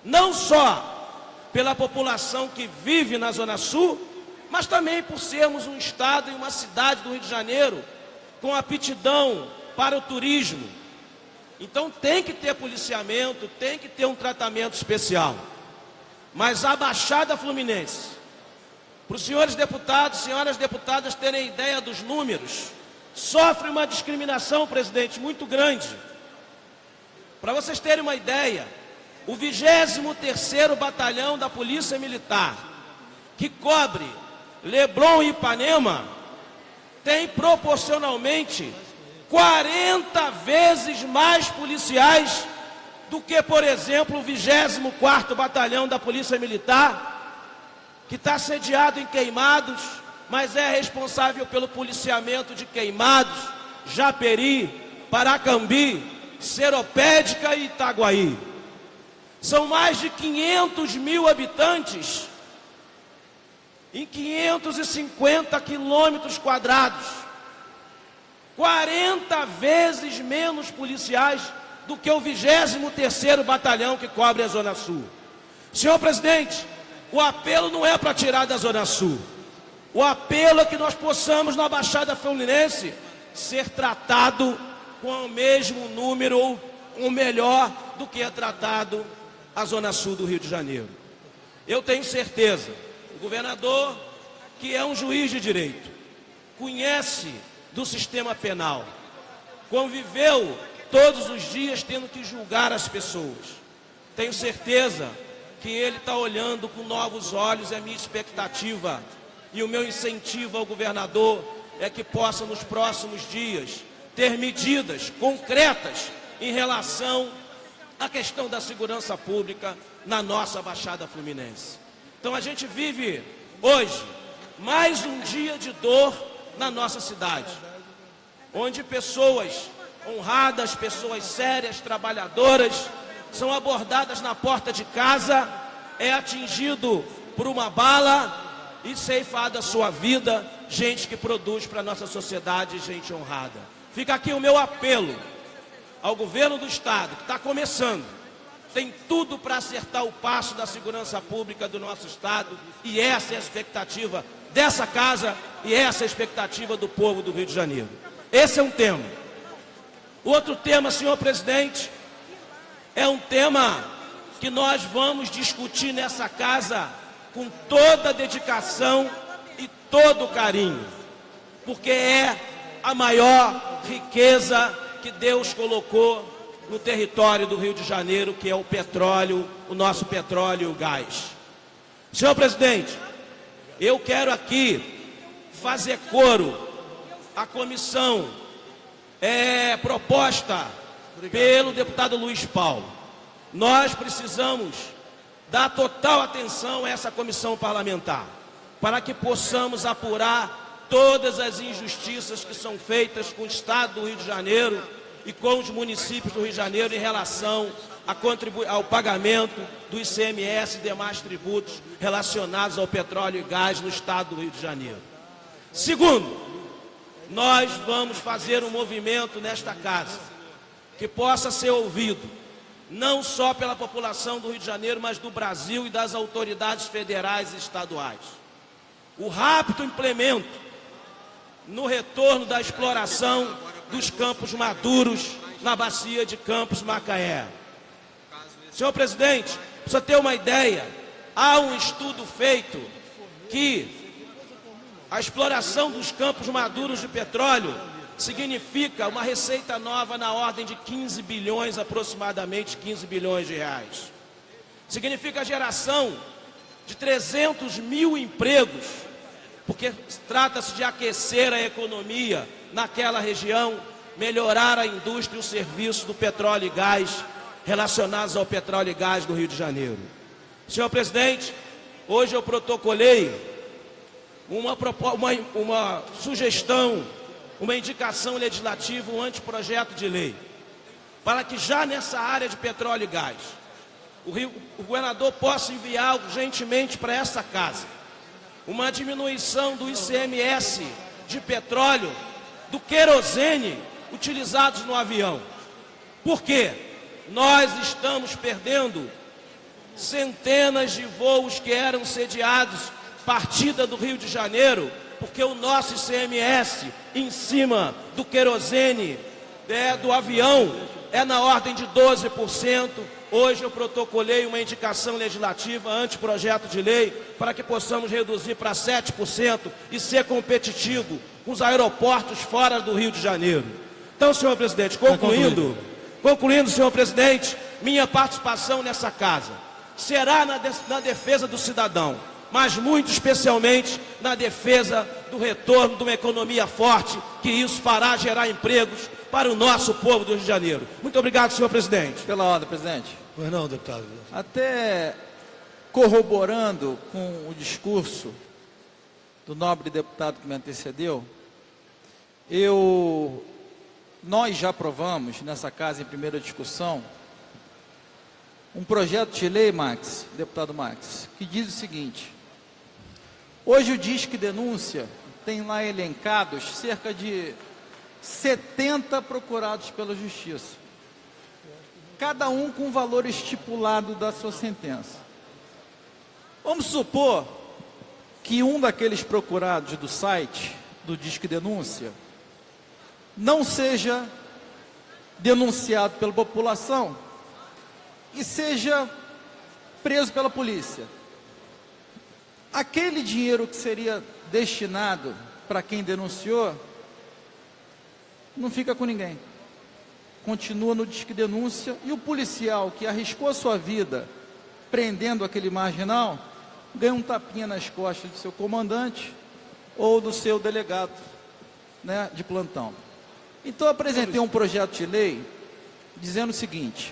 Speaker 15: Não só pela população que vive na Zona Sul, mas também por sermos um estado e uma cidade do Rio de Janeiro com aptidão para o turismo. Então tem que ter policiamento, tem que ter um tratamento especial. Mas a Baixada Fluminense, para os senhores deputados, senhoras deputadas terem ideia dos números, sofre uma discriminação, presidente, muito grande. Para vocês terem uma ideia, o 23º Batalhão da Polícia Militar, que cobre Leblon e Ipanema, tem proporcionalmente 40 vezes mais policiais do que, por exemplo, o 24º Batalhão da Polícia Militar, que está sediado em Queimados, mas é responsável pelo policiamento de Queimados, Japeri, Paracambi, Seropédica e Itaguaí. São mais de 500 mil habitantes em 550 quilômetros quadrados. 40 vezes menos policiais do que o 23º Batalhão que cobre a Zona Sul. Senhor presidente, o apelo não é para tirar da Zona Sul. O apelo é que nós possamos, na Baixada Fluminense, ser tratado com o mesmo número ou melhor do que é tratado a Zona Sul do Rio de Janeiro. Eu tenho certeza, o governador, que é um juiz de direito, conhece do sistema penal, conviveu todos os dias tendo que julgar as pessoas. Tenho certeza que ele está olhando com novos olhos, e a minha expectativa e o meu incentivo ao governador é que possa nos próximos dias ter medidas concretas em relação à questão da segurança pública na nossa Baixada Fluminense. Então a gente vive hoje mais um dia de dor na nossa cidade, onde pessoas honradas, pessoas sérias, trabalhadoras, são abordadas na porta de casa, é atingido por uma bala e ceifada a sua vida, gente que produz para a nossa sociedade, gente honrada. Fica aqui o meu apelo ao governo do estado, que está começando, tem tudo para acertar o passo da segurança pública do nosso estado, e essa é a expectativa dessa casa e essa é a expectativa do povo do Rio de Janeiro. Esse é um tema. O outro tema, senhor presidente, é um tema que nós vamos discutir nessa casa com toda a dedicação e todo o carinho, porque é a maior riqueza que Deus colocou no território do Rio de Janeiro, que é o petróleo, o nosso petróleo e o gás. Senhor presidente, eu quero aqui fazer coro à comissão proposta pelo deputado Luiz Paulo. Nós precisamos dar total atenção a essa comissão parlamentar, para que possamos apurar todas as injustiças que são feitas com o Estado do Rio de Janeiro e com os municípios do Rio de Janeiro em relação ao pagamento do ICMS e demais tributos relacionados ao petróleo e gás no Estado do Rio de Janeiro. Segundo, nós vamos fazer um movimento nesta casa que possa ser ouvido não só pela população do Rio de Janeiro, mas do Brasil e das autoridades federais e estaduais. O rápido implemento no retorno da exploração dos Campos Maduros na bacia de Campos Macaé. Senhor presidente, para você ter uma ideia, há um estudo feito que a exploração dos Campos Maduros de petróleo significa uma receita nova na ordem de 15 bilhões, aproximadamente 15 bilhões de reais. Significa a geração de 300 mil empregos, porque trata-se de aquecer a economia naquela região, melhorar a indústria e o serviço do petróleo e gás relacionados ao petróleo e gás do Rio de Janeiro. Senhor presidente, hoje eu protocolei uma sugestão, uma indicação legislativa, um anteprojeto de lei, para que já nessa área de petróleo e gás, o governador possa enviar urgentemente para essa casa uma diminuição do ICMS de petróleo, do querosene utilizados no avião. Por quê? Nós estamos perdendo centenas de voos que eram sediados, partida do Rio de Janeiro, porque o nosso ICMS em cima do querosene do avião é na ordem de 12%. Hoje eu protocolei uma indicação legislativa, anteprojeto de lei, para que possamos reduzir para 7% e ser competitivo com os aeroportos fora do Rio de Janeiro. Então, senhor presidente, concluindo, senhor presidente, minha participação nessa casa será na defesa do cidadão, mas muito especialmente na defesa do retorno de uma economia forte, que isso fará gerar empregos para o nosso povo do Rio de Janeiro. Muito obrigado, senhor presidente.
Speaker 16: Pela ordem, presidente.
Speaker 11: Pois não, deputado.
Speaker 16: Até corroborando com o discurso do nobre deputado que me antecedeu, nós já aprovamos nessa casa em primeira discussão um projeto de lei, Max, deputado Max, que diz o seguinte: hoje o Disque Denúncia tem lá elencados cerca de 70 procurados pela Justiça, cada um com o valor estipulado da sua sentença. Vamos supor que um daqueles procurados do site do Disque Denúncia não seja denunciado pela população e seja preso pela polícia. Aquele dinheiro que seria destinado para quem denunciou não fica com ninguém, continua no Disque Denúncia, e o policial que arriscou a sua vida prendendo aquele marginal ganha um tapinha nas costas do seu comandante ou do seu delegado, né, de plantão. Então eu apresentei um projeto de lei dizendo o seguinte: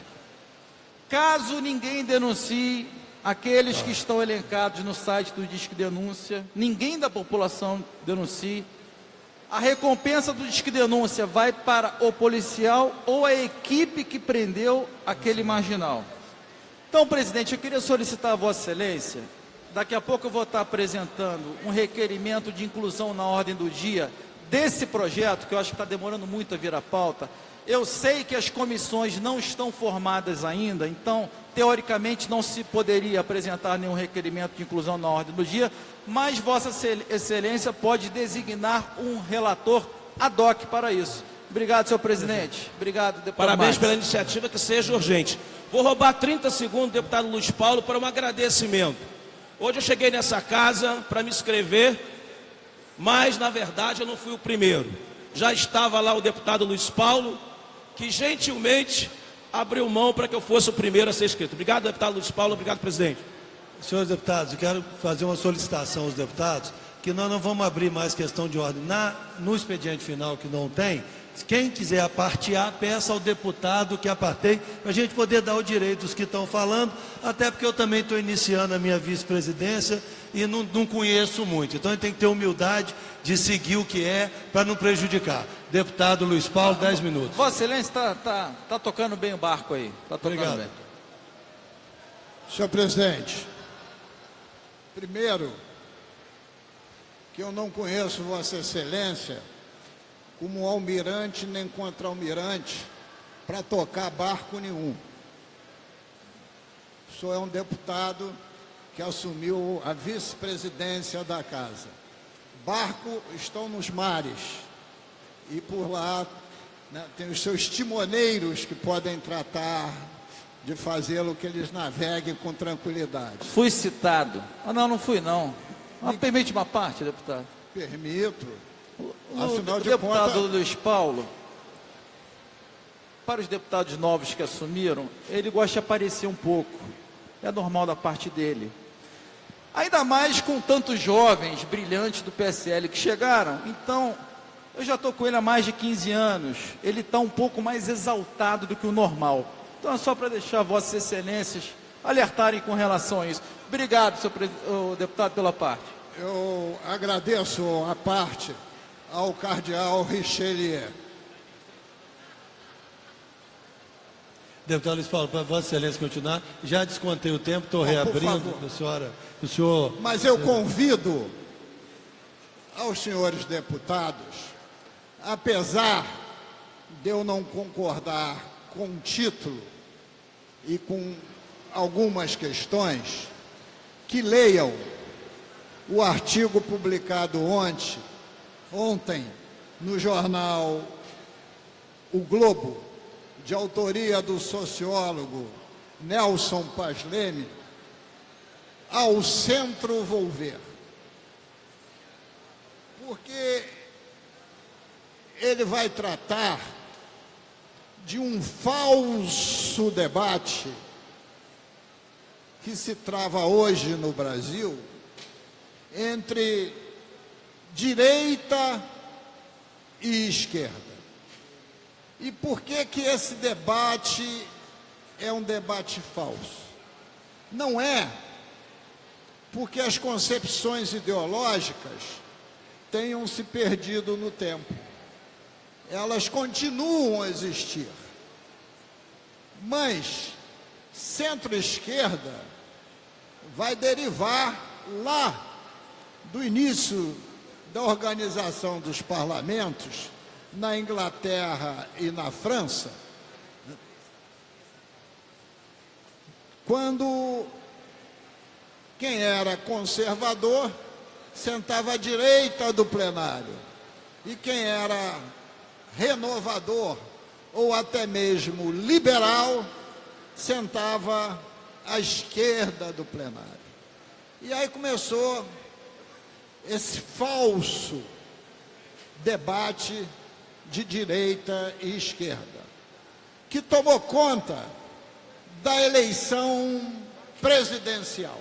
Speaker 16: caso ninguém denuncie aqueles que estão elencados no site do Disque Denúncia, ninguém da população denuncie, a recompensa do Disque Denúncia vai para o policial ou a equipe que prendeu aquele marginal. Então, presidente, eu queria solicitar a Vossa Excelência, daqui a pouco eu vou estar apresentando um requerimento de inclusão na ordem do dia desse projeto, que eu acho que está demorando muito a vir à pauta. Eu sei que as comissões não estão formadas ainda, então, teoricamente, não se poderia apresentar nenhum requerimento de inclusão na ordem do dia, mas Vossa Excelência pode designar um relator ad hoc para isso. Obrigado, senhor presidente. Obrigado, deputado
Speaker 15: Parabéns
Speaker 16: Max.
Speaker 15: pela iniciativa, que seja urgente. Vou roubar 30 segundos, deputado Luiz Paulo, para um agradecimento. Hoje eu cheguei nessa casa para me inscrever, mas, na verdade, eu não fui o primeiro. Já estava lá o deputado Luiz Paulo, que gentilmente abriu mão para que eu fosse o primeiro a ser inscrito. Obrigado, deputado Luiz Paulo. Obrigado, presidente.
Speaker 11: Senhores deputados, eu quero fazer uma solicitação aos deputados, que nós não vamos abrir mais questão de ordem no expediente final, que não tem, quem quiser a parte A, peça ao deputado que apartei, para a gente poder dar o direito aos que estão falando, até porque eu também estou iniciando a minha vice-presidência e não conheço muito. Então a gente tem que ter humildade de seguir o que é, para não prejudicar. Deputado Luiz Paulo, 10 minutos.
Speaker 16: Vossa Excelência está tocando bem o barco aí. Está tocando
Speaker 11: Obrigado.
Speaker 16: bem.
Speaker 3: Senhor presidente, primeiro, que eu não conheço Vossa Excelência como almirante nem contra-almirante para tocar barco nenhum. O senhor é um deputado que assumiu a vice-presidência da casa. Barcos estão nos mares e por lá, né, tem os seus timoneiros que podem tratar de fazê-lo que eles naveguem com tranquilidade.
Speaker 16: Fui citado. Ah, não fui não. Mas permite uma parte, deputado.
Speaker 3: Permito.
Speaker 16: O
Speaker 3: Afinal de
Speaker 16: deputado
Speaker 3: contas,
Speaker 16: Luiz Paulo, para os deputados novos que assumiram, ele gosta de aparecer um pouco. É normal da parte dele. Ainda mais com tantos jovens brilhantes do PSL que chegaram. Então, eu já estou com ele há mais de 15 anos. Ele está um pouco mais exaltado do que o normal. Então é só para deixar Vossas Excelências alertarem com relação a isso. Obrigado, senhor deputado, pela parte.
Speaker 3: eu agradeço a parte ao cardeal Richelieu.
Speaker 11: Deputado Luiz Paulo, para Vossa Excelência continuar, já descontei o tempo, estou reabrindo. O senhor...
Speaker 3: Mas eu convido aos senhores deputados, apesar de eu não concordar com o título e com algumas questões, que leiam o artigo publicado ontem no jornal O Globo, de autoria do sociólogo Nelson Pasleme, ao Centro Volver. Porque ele vai tratar de um falso debate que se trava hoje no Brasil entre direita e esquerda. E por que que esse debate é um debate falso? Não é porque as concepções ideológicas tenham se perdido no tempo. Elas continuam a existir. Mas centro-esquerda vai derivar lá do início da organização dos parlamentos na Inglaterra e na França, quando quem era conservador sentava à direita do plenário e quem era renovador ou até mesmo liberal sentava à esquerda do plenário. E aí começou esse falso debate de direita e esquerda, que tomou conta da eleição presidencial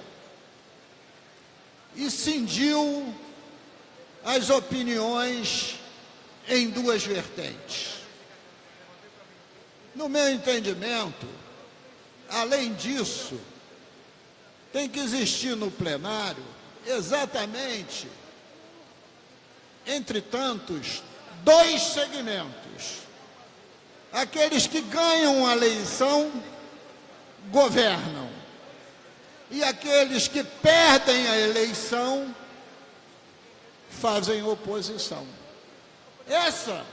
Speaker 3: e cindiu as opiniões em duas vertentes. No meu entendimento, além disso, tem que existir no plenário exatamente, entre tantos, dois segmentos. Aqueles que ganham a eleição governam, e aqueles que perdem a eleição fazem oposição. Essa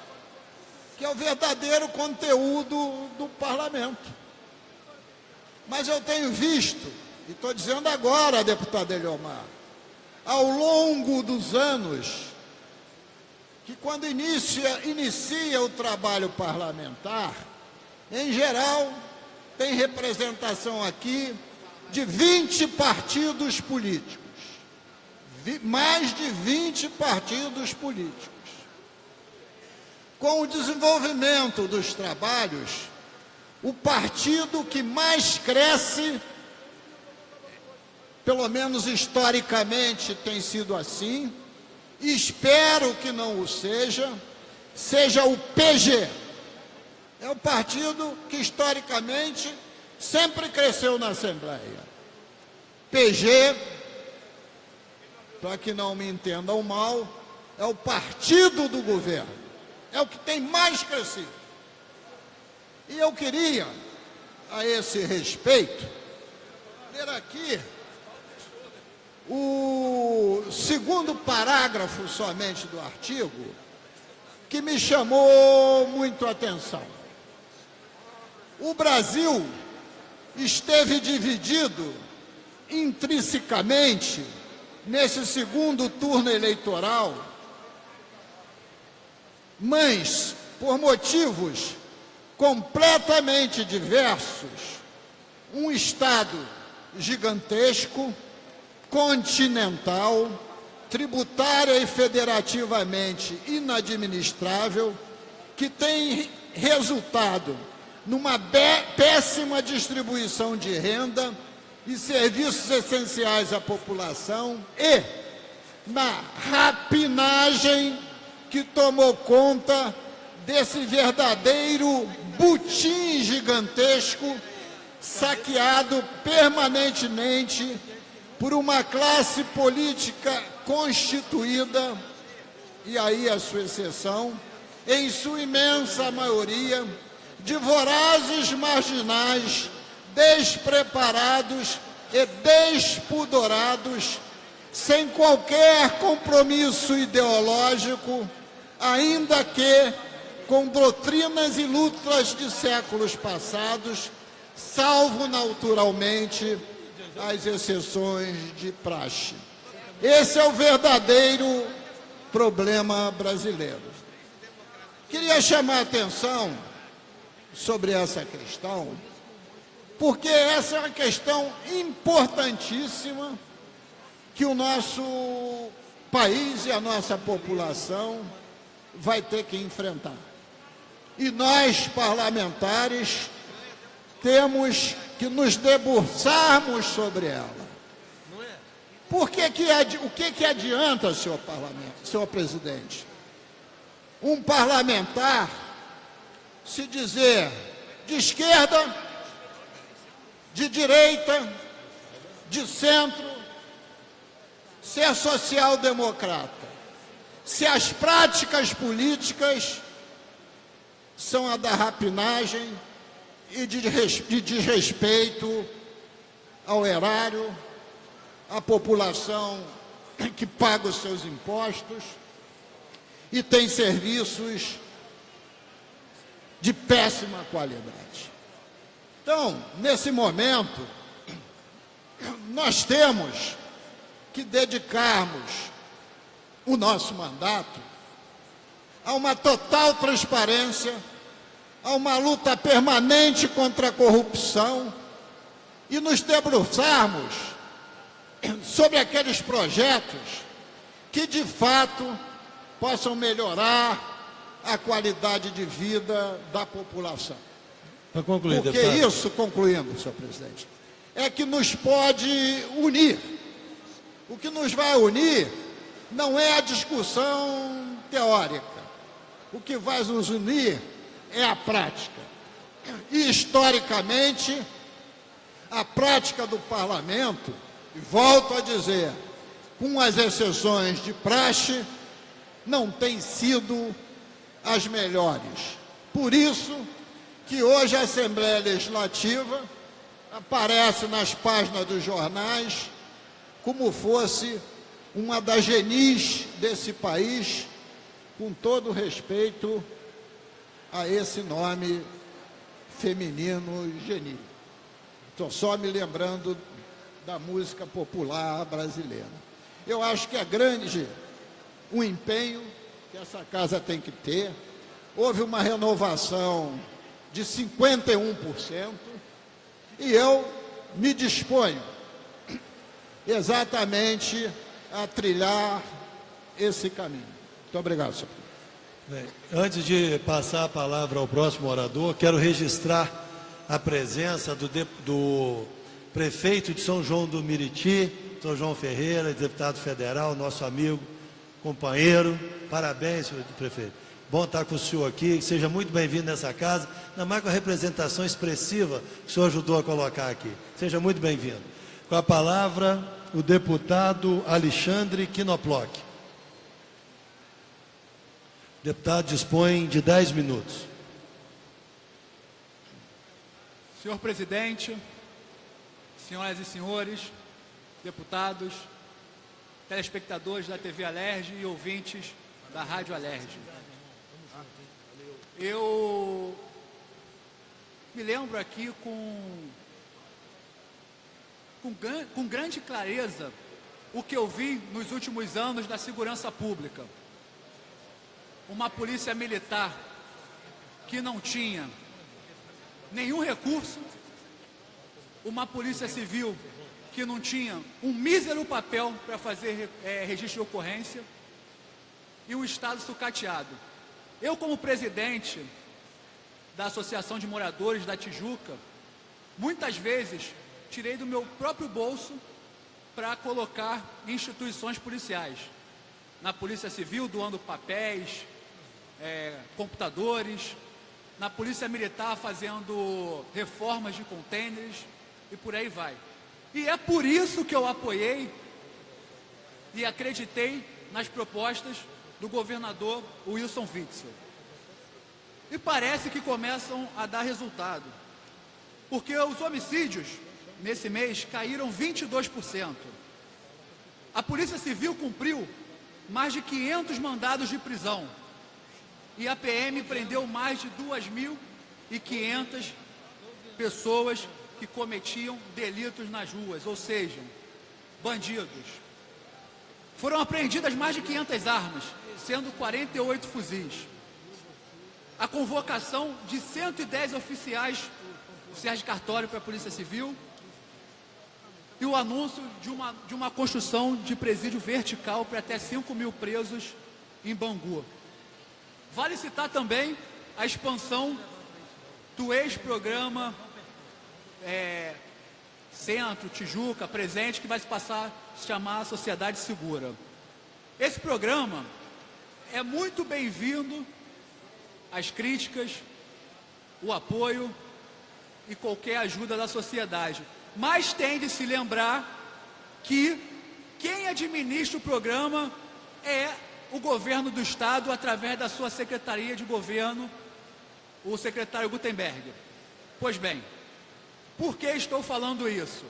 Speaker 3: que é o verdadeiro conteúdo do parlamento. Mas eu tenho visto, e estou dizendo agora, deputado Eliomar, ao longo dos anos, que quando inicia o trabalho parlamentar, em geral, tem representação aqui de 20 partidos políticos, mais de 20 partidos políticos. Com o desenvolvimento dos trabalhos, o partido que mais cresce, pelo menos historicamente tem sido assim, e espero que não o seja, seja o PG. É o partido que historicamente sempre cresceu na Assembleia. PG, para que não me entendam mal, é o partido do governo. É o que tem mais crescido. E eu queria, a esse respeito, ler aqui o segundo parágrafo somente do artigo, que me chamou muito a atenção. O Brasil esteve dividido intrinsecamente nesse segundo turno eleitoral, mas por motivos completamente diversos, um Estado gigantesco, continental, tributária e federativamente inadministrável, que tem resultado numa péssima distribuição de renda e serviços essenciais à população e na rapinagem que tomou conta desse verdadeiro butim gigantesco, saqueado permanentemente por uma classe política constituída, e aí a sua exceção, em sua imensa maioria, de vorazes marginais, despreparados e despudorados, sem qualquer compromisso ideológico, ainda que com doutrinas e lutas de séculos passados, salvo naturalmente as exceções de praxe. Esse é o verdadeiro problema brasileiro. Queria chamar a atenção sobre essa questão, porque essa é uma questão importantíssima que o nosso país e a nossa população vai ter que enfrentar. E nós, parlamentares, temos que nos debruçarmos sobre ela. O que adianta, senhor presidente, um parlamentar se dizer de esquerda, de direita, de centro, ser social-democrata, se as práticas políticas são a da rapinagem e de desrespeito ao erário, à população que paga os seus impostos e tem serviços de péssima qualidade. Então, nesse momento, nós temos que dedicarmos o nosso mandato a uma total transparência, a uma luta permanente contra a corrupção e nos debruçarmos sobre aqueles projetos que, de fato, possam melhorar a qualidade de vida da população.
Speaker 11: Para concluir,
Speaker 3: porque
Speaker 11: deputado.
Speaker 3: isso, concluindo, senhor presidente, é que nos pode unir. O que nos vai unir não é a discussão teórica. O que vai nos unir é a prática. E, historicamente, a prática do parlamento, e volto a dizer, com as exceções de praxe, não tem sido as melhores. Por isso que hoje a Assembleia Legislativa aparece nas páginas dos jornais como fosse uma das genis desse país, com todo respeito a esse nome feminino geni. Estou só me lembrando da música popular brasileira. Eu acho que é grande o empenho que essa casa tem que ter. Houve uma renovação de 51%, e eu me disponho exatamente a trilhar esse caminho. Muito obrigado, senhor.
Speaker 11: Bem, antes de passar a palavra ao próximo orador, quero registrar a presença do prefeito de São João do Meriti, São João Ferreira, deputado federal, nosso amigo, companheiro. Parabéns, senhor prefeito. Bom estar com o senhor aqui, seja muito bem-vindo nessa casa, ainda mais com a representação expressiva que o senhor ajudou a colocar aqui. Seja muito bem-vindo. Com a palavra, o deputado Alexandre Knoploch. O deputado dispõe de 10 minutos.
Speaker 12: Senhor presidente, senhoras e senhores, deputados, telespectadores da TV Alerj e ouvintes da Rádio Alerj. Eu me lembro aqui com grande clareza o que eu vi nos últimos anos da segurança pública. Uma polícia militar que não tinha nenhum recurso, uma polícia civil que não tinha um mísero papel para fazer registro de ocorrência e um Estado sucateado. Eu, como presidente da Associação de Moradores da Tijuca, muitas vezes tirei do meu próprio bolso para colocar em instituições policiais. Na Polícia Civil, doando papéis, computadores, na Polícia Militar, fazendo reformas de contêineres e por aí vai. E é por isso que eu apoiei e acreditei nas propostas do governador Wilson Witzel. E parece que começam a dar resultado, porque os homicídios nesse mês caíram 22%. A Polícia Civil cumpriu mais de 500 mandados de prisão e a PM prendeu mais de 2.500 pessoas que cometiam delitos nas ruas, ou seja, bandidos. Foram apreendidas mais de 500 armas, sendo 48 fuzis. A convocação de 110 oficiais do Sérgio Cartório para a Polícia Civil e o anúncio de uma construção de presídio vertical para até 5.000 presos em Bangu. Vale citar também a expansão do ex-programa Centro, Tijuca, Presente, que vai se chamar Sociedade Segura. Esse programa é muito bem-vindo, as críticas, o apoio e qualquer ajuda da sociedade. Mas tem de se lembrar que quem administra o programa é o governo do Estado, através da sua Secretaria de Governo, o secretário Gutenberg. Pois bem, por que estou falando isso?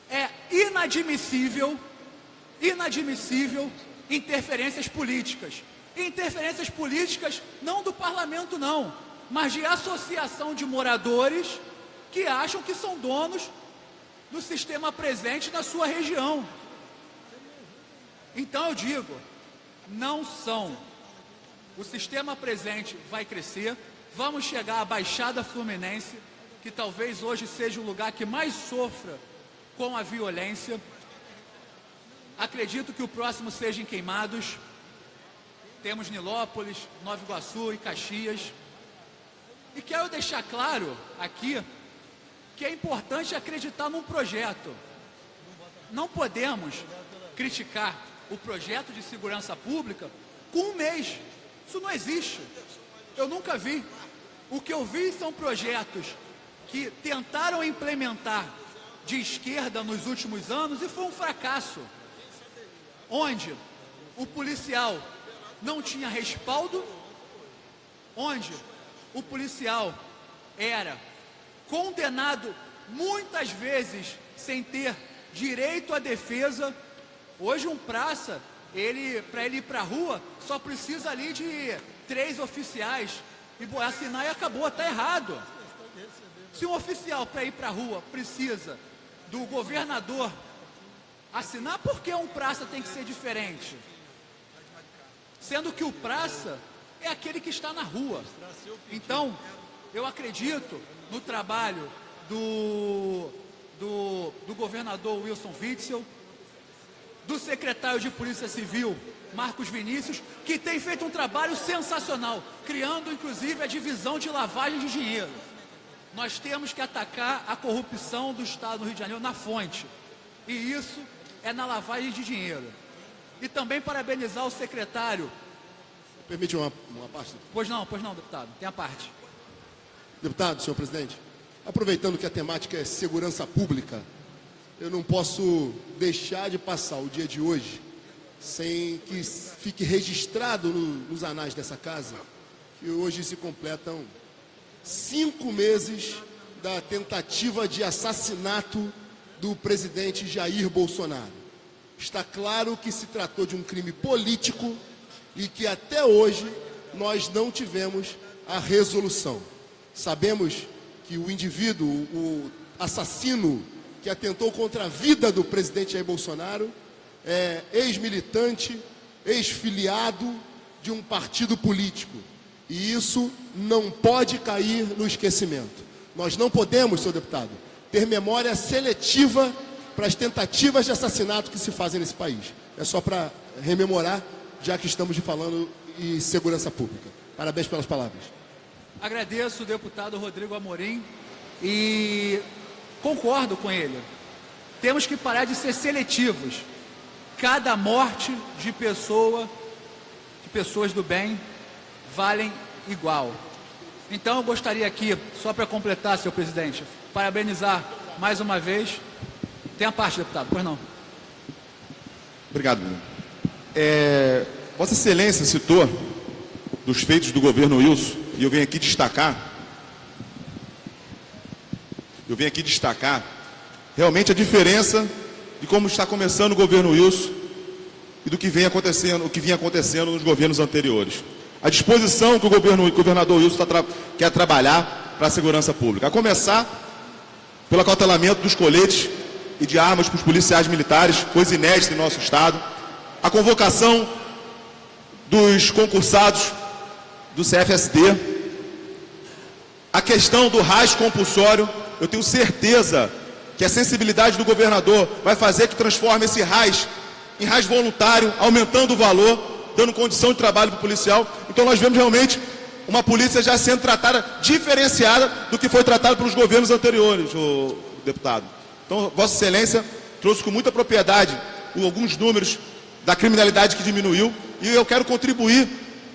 Speaker 12: É inadmissível interferências políticas. Interferências políticas não do parlamento não, mas de associação de moradores que acham que são donos do sistema presente na sua região. Então eu digo, não são. O sistema presente vai crescer, vamos chegar à Baixada Fluminense, que talvez hoje seja o lugar que mais sofra com a violência. Acredito que o próximo seja em Queimados. Temos Nilópolis, Nova Iguaçu e Caxias. E quero deixar claro aqui que é importante acreditar num projeto. Não podemos criticar o projeto de segurança pública com um mês. Isso não existe. Eu nunca vi. O que eu vi são projetos que tentaram implementar de esquerda nos últimos anos e foi um fracasso. Onde o policial não tinha respaldo, onde o policial era condenado muitas vezes sem ter direito à defesa. Hoje um praça, para ele ir para a rua, só precisa ali de 3 oficiais e assinar e acabou, está errado. Se um oficial para ir para a rua precisa do governador assinar, por que um praça tem que ser diferente? Sendo que o praça é aquele que está na rua. Então, eu acredito no trabalho do governador Wilson Witzel, do secretário de Polícia Civil, Marcos Vinícius, que tem feito um trabalho sensacional, criando inclusive a divisão de lavagem de dinheiro. Nós temos que atacar a corrupção do Estado do Rio de Janeiro na fonte. E isso é na lavagem de dinheiro. E também parabenizar o secretário
Speaker 17: Permite uma parte?
Speaker 12: Pois não, deputado. Tem a parte.
Speaker 17: Deputado, senhor presidente, aproveitando que a temática é segurança pública, eu não posso deixar de passar o dia de hoje sem que fique registrado nos anais dessa casa que hoje se completam 5 meses da tentativa de assassinato do presidente Jair Bolsonaro. Está claro que se tratou de um crime político e que até hoje nós não tivemos a resolução. Sabemos que o indivíduo, o assassino que atentou contra a vida do presidente Jair Bolsonaro é ex-militante, ex-filiado de um partido político. E isso não pode cair no esquecimento. Nós não podemos, senhor deputado, ter memória seletiva para as tentativas de assassinato que se fazem nesse país. É só para rememorar, já que estamos falando em segurança pública. Parabéns pelas palavras.
Speaker 12: Agradeço o deputado Rodrigo Amorim e concordo com ele. Temos que parar de ser seletivos. Cada morte de pessoas do bem valem igual. Então eu gostaria aqui, só para completar, senhor presidente, parabenizar mais uma vez. Tem a parte, deputado, pois não.
Speaker 10: Obrigado. Vossa Excelência citou dos feitos do governo Wilson, e eu venho aqui destacar realmente a diferença de como está começando o governo Wilson e do que vinha acontecendo nos governos anteriores. A disposição que o governador Wilson quer trabalhar para a segurança pública. A começar pelo acautelamento dos coletes e de armas para os policiais militares, coisa inédita em nosso Estado. A convocação dos concursados do CFSD. A questão do RAS compulsório. Eu tenho certeza que a sensibilidade do governador vai fazer que transforme esse RAS em RAS voluntário, aumentando o valor, dando condição de trabalho para o policial. Então nós vemos realmente uma polícia já sendo tratada, diferenciada do que foi tratado pelos governos anteriores, o deputado. Então, Vossa Excelência trouxe com muita propriedade alguns números da criminalidade que diminuiu, e eu quero contribuir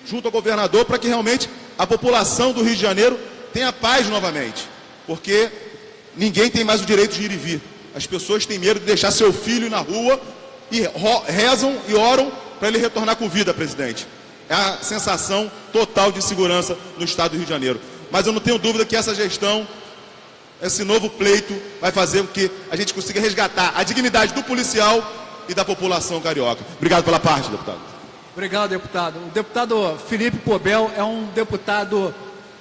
Speaker 10: junto ao governador para que realmente a população do Rio de Janeiro tenha paz novamente, porque ninguém tem mais o direito de ir e vir. As pessoas têm medo de deixar seu filho na rua e rezam e oram para ele retornar com vida, presidente. É a sensação total de segurança no estado do Rio de Janeiro. Mas eu não tenho dúvida que essa gestão, esse novo pleito, vai fazer com que a gente consiga resgatar a dignidade do policial e da população carioca. Obrigado pela parte, deputado.
Speaker 12: Obrigado, deputado. O deputado Felipe Pobel é um deputado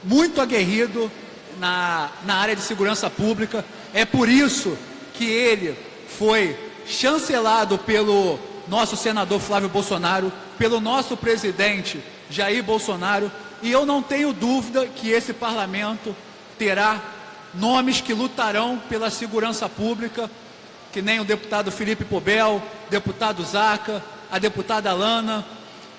Speaker 12: muito aguerrido na área de segurança pública. É por isso que ele foi chancelado pelo nosso senador Flávio Bolsonaro, pelo nosso presidente Jair Bolsonaro, e eu não tenho dúvida que esse parlamento terá nomes que lutarão pela segurança pública, que nem o deputado Felipe Pobel, deputado Zaca, a deputada Alana,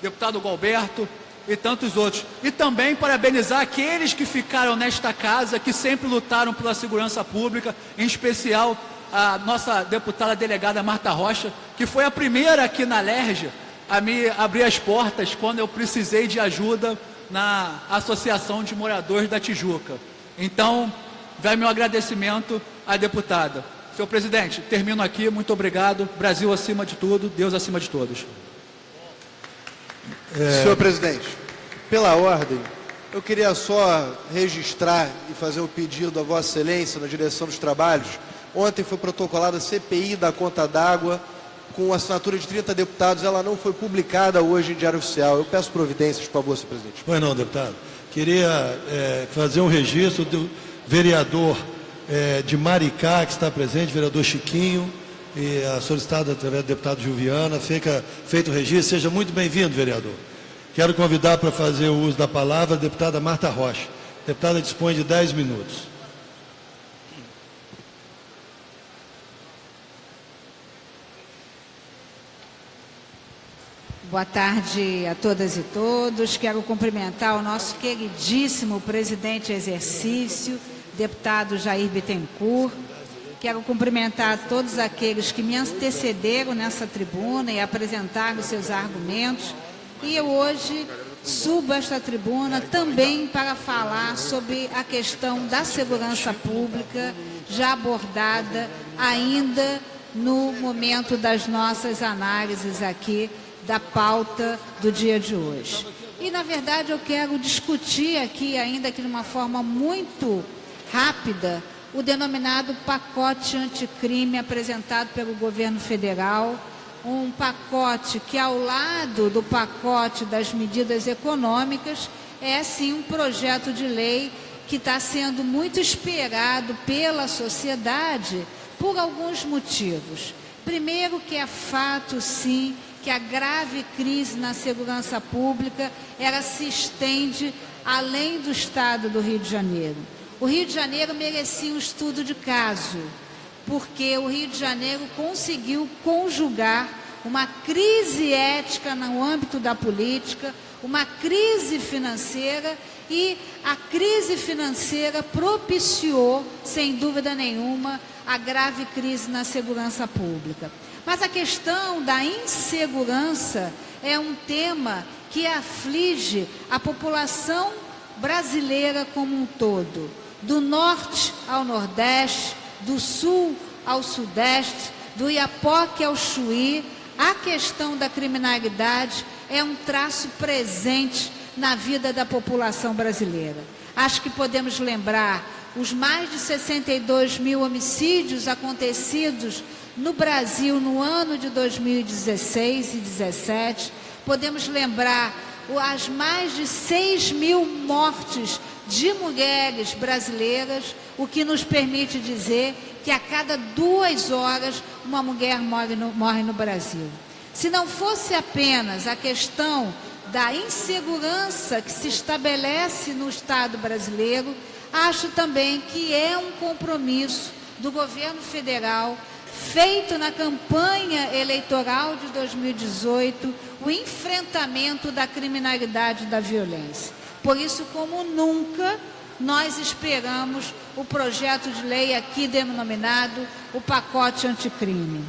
Speaker 12: deputado Galberto e tantos outros. E também parabenizar aqueles que ficaram nesta casa, que sempre lutaram pela segurança pública, em especial a nossa deputada delegada Marta Rocha, que foi a primeira aqui na LERJ a me abrir as portas quando eu precisei de ajuda na Associação de Moradores da Tijuca. Então, vai meu agradecimento à deputada. Senhor presidente, termino aqui. Muito obrigado. Brasil acima de tudo, Deus acima de todos.
Speaker 18: Senhor presidente, pela ordem, eu queria só registrar e fazer um pedido a Vossa Excelência na direção dos trabalhos. Ontem foi protocolada a CPI da conta d'água com assinatura de 30 deputados. Ela não foi publicada hoje em Diário Oficial. Eu peço providências, por favor, senhor presidente.
Speaker 11: Pois não, deputado. Queria fazer um registro do vereador de Maricá, que está presente, vereador Chiquinho, e a solicitada através do deputado Gilviana. Feito o registro. Seja muito bem-vindo, vereador. Quero convidar para fazer o uso da palavra a deputada Marta Rocha. A deputada dispõe de 10 minutos.
Speaker 13: Boa tarde a todas e todos. Quero cumprimentar o nosso queridíssimo presidente em exercício, deputado Jair Bittencourt. Quero cumprimentar todos aqueles que me antecederam nessa tribuna e apresentaram seus argumentos. E eu hoje subo a esta tribuna também para falar sobre a questão da segurança pública, já abordada ainda no momento das nossas análises aqui da pauta do dia de hoje. E, na verdade, eu quero discutir aqui, ainda que de uma forma muito rápida, o denominado pacote anticrime apresentado pelo governo federal, um pacote que, ao lado do pacote das medidas econômicas, é sim um projeto de lei que está sendo muito esperado pela sociedade por alguns motivos. Primeiro, que é fato, sim, que a grave crise na segurança pública, ela se estende além do estado do Rio de Janeiro. O Rio de Janeiro merecia um estudo de caso, porque o Rio de Janeiro conseguiu conjugar uma crise ética no âmbito da política, uma crise financeira, e a crise financeira propiciou, sem dúvida nenhuma, a grave crise na segurança pública. Mas a questão da insegurança é um tema que aflige a população brasileira como um todo, do norte ao nordeste, do sul ao sudeste, do Iapoque ao Chuí. A questão da criminalidade é um traço presente na vida da população brasileira. Acho que podemos lembrar os mais de 62 mil homicídios acontecidos no Brasil no ano de 2016 e 2017. Podemos lembrar as mais de 6 mil mortes de mulheres brasileiras, o que nos permite dizer que a cada 2 horas uma mulher morre no Brasil. Se não fosse apenas a questão da insegurança que se estabelece no Estado brasileiro, acho também que é um compromisso do governo federal, feito na campanha eleitoral de 2018, o enfrentamento da criminalidade e da violência. Por isso, como nunca, nós esperamos o projeto de lei aqui denominado o pacote anticrime.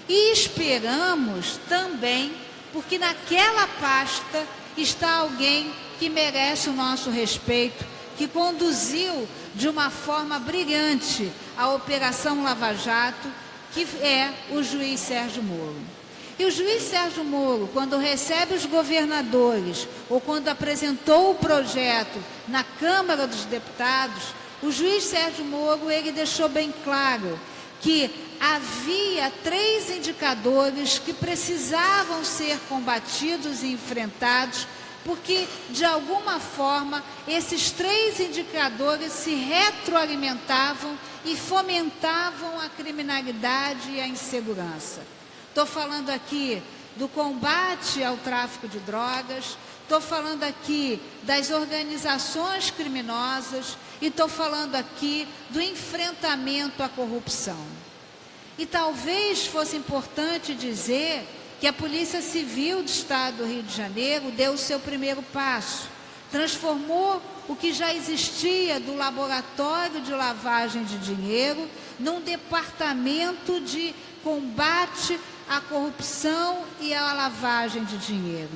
Speaker 13: E esperamos também, porque naquela pasta está alguém que merece o nosso respeito, que conduziu de uma forma brilhante a Operação Lava Jato, que é o juiz Sérgio Moro. E o juiz Sérgio Moro, quando recebe os governadores, ou quando apresentou o projeto na Câmara dos Deputados, o juiz Sérgio Moro, ele deixou bem claro que havia 3 indicadores que precisavam ser combatidos e enfrentados, porque, de alguma forma, esses 3 indicadores se retroalimentavam e fomentavam a criminalidade e a insegurança. Estou falando aqui do combate ao tráfico de drogas, estou falando aqui das organizações criminosas e estou falando aqui do enfrentamento à corrupção. E talvez fosse importante dizer que a Polícia Civil do Estado do Rio de Janeiro deu o seu primeiro passo, transformou o que já existia do laboratório de lavagem de dinheiro num departamento de combate à corrupção e à lavagem de dinheiro.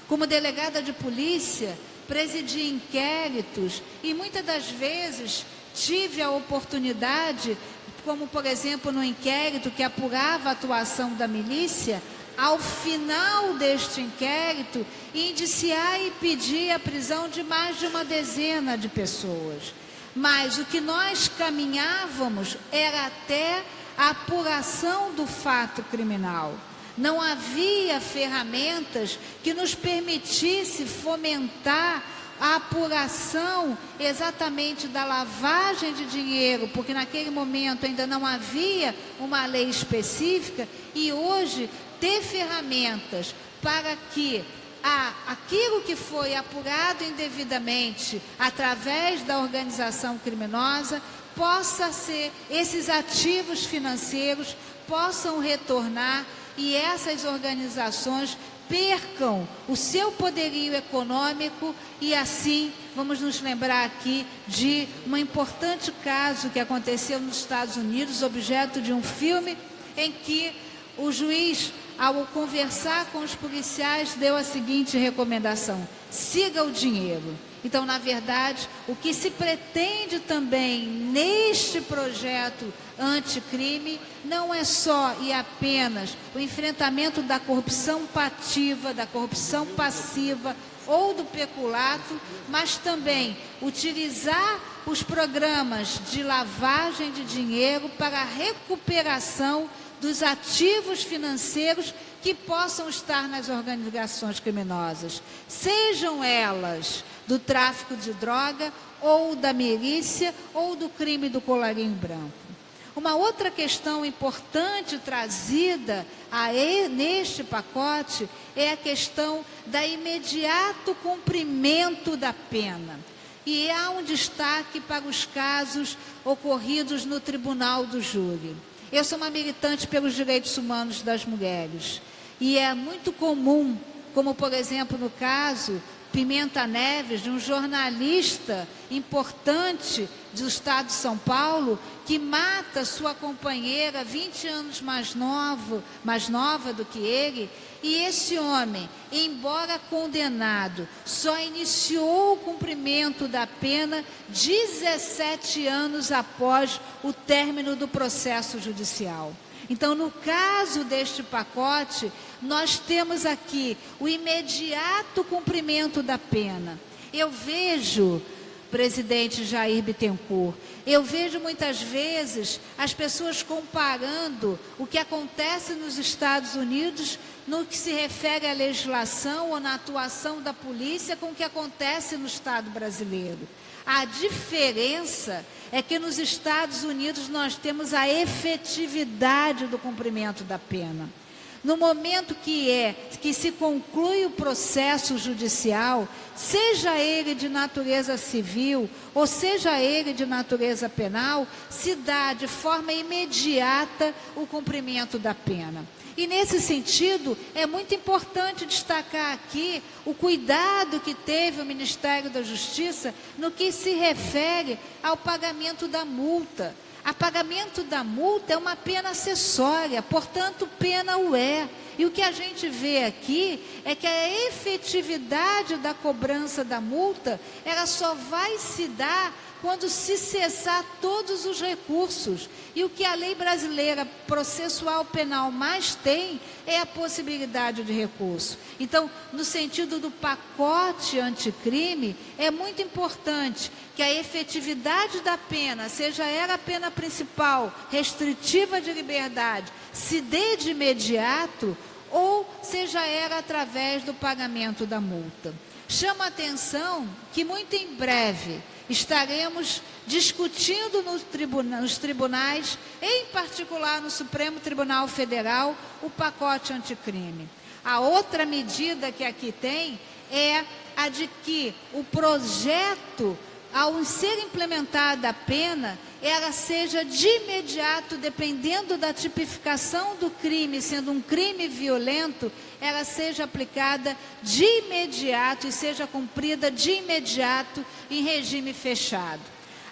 Speaker 13: Como delegada de polícia, presidi inquéritos e muitas das vezes tive a oportunidade, como por exemplo no inquérito que apurava a atuação da milícia, ao final deste inquérito, indiciar e pedir a prisão de mais de uma dezena de pessoas. Mas o que nós caminhávamos era até a apuração do fato criminal. Não havia ferramentas que nos permitisse fomentar a apuração exatamente da lavagem de dinheiro, porque naquele momento ainda não havia uma lei específica, e hoje ter ferramentas para que aquilo que foi apurado indevidamente através da organização criminosa possa ser, esses ativos financeiros possam retornar e essas organizações percam o seu poderio econômico. E assim, vamos nos lembrar aqui de um importante caso que aconteceu nos Estados Unidos, objeto de um filme, em que o juiz ao conversar com os policiais, deu a seguinte recomendação: siga o dinheiro. Então, na verdade, o que se pretende também neste projeto anticrime não é só e apenas o enfrentamento da corrupção passiva, da corrupção passiva ou do peculato, mas também utilizar os programas de lavagem de dinheiro para a recuperação dos ativos financeiros que possam estar nas organizações criminosas, sejam elas do tráfico de droga, ou da milícia, ou do crime do colarinho branco. Uma outra questão importante trazida neste pacote é a questão da imediato cumprimento da pena. E há um destaque para os casos ocorridos no Tribunal do Júri. Eu sou uma militante pelos direitos humanos das mulheres. E é muito comum, como por exemplo no caso Pimenta Neves, de um jornalista importante do estado de São Paulo, que mata sua companheira 20 anos mais nova do que ele, e esse homem, embora condenado, só iniciou o cumprimento da pena 17 anos após o término do processo judicial. Então, no caso deste pacote, nós temos aqui o imediato cumprimento da pena. Eu vejo, presidente Jair Bittencourt, eu vejo muitas vezes as pessoas comparando o que acontece nos Estados Unidos no que se refere à legislação ou na atuação da polícia com o que acontece no Estado brasileiro. A diferença é que nos Estados Unidos nós temos a efetividade do cumprimento da pena. No momento que se conclui o processo judicial, seja ele de natureza civil ou seja ele de natureza penal, se dá de forma imediata o cumprimento da pena. E nesse sentido, é muito importante destacar aqui o cuidado que teve o Ministério da Justiça no que se refere ao pagamento da multa. O pagamento da multa é uma pena acessória, portanto, pena o é. E o que a gente vê aqui é que a efetividade da cobrança da multa, ela só vai se dar quando se cessar todos os recursos. E o que a lei brasileira processual penal mais tem é a possibilidade de recurso. Então, no sentido do pacote anticrime, é muito importante que a efetividade da pena, seja ela a pena principal, restritiva de liberdade, se dê de imediato, ou seja ela através do pagamento da multa. Chama a atenção que muito em breve estaremos discutindo nos tribunais, em particular no Supremo Tribunal Federal, o pacote anticrime. A outra medida que aqui tem é a de que o projeto, ao ser implementada a pena, ela seja de imediato, dependendo da tipificação do crime, sendo um crime violento, ela seja aplicada de imediato e seja cumprida de imediato em regime fechado.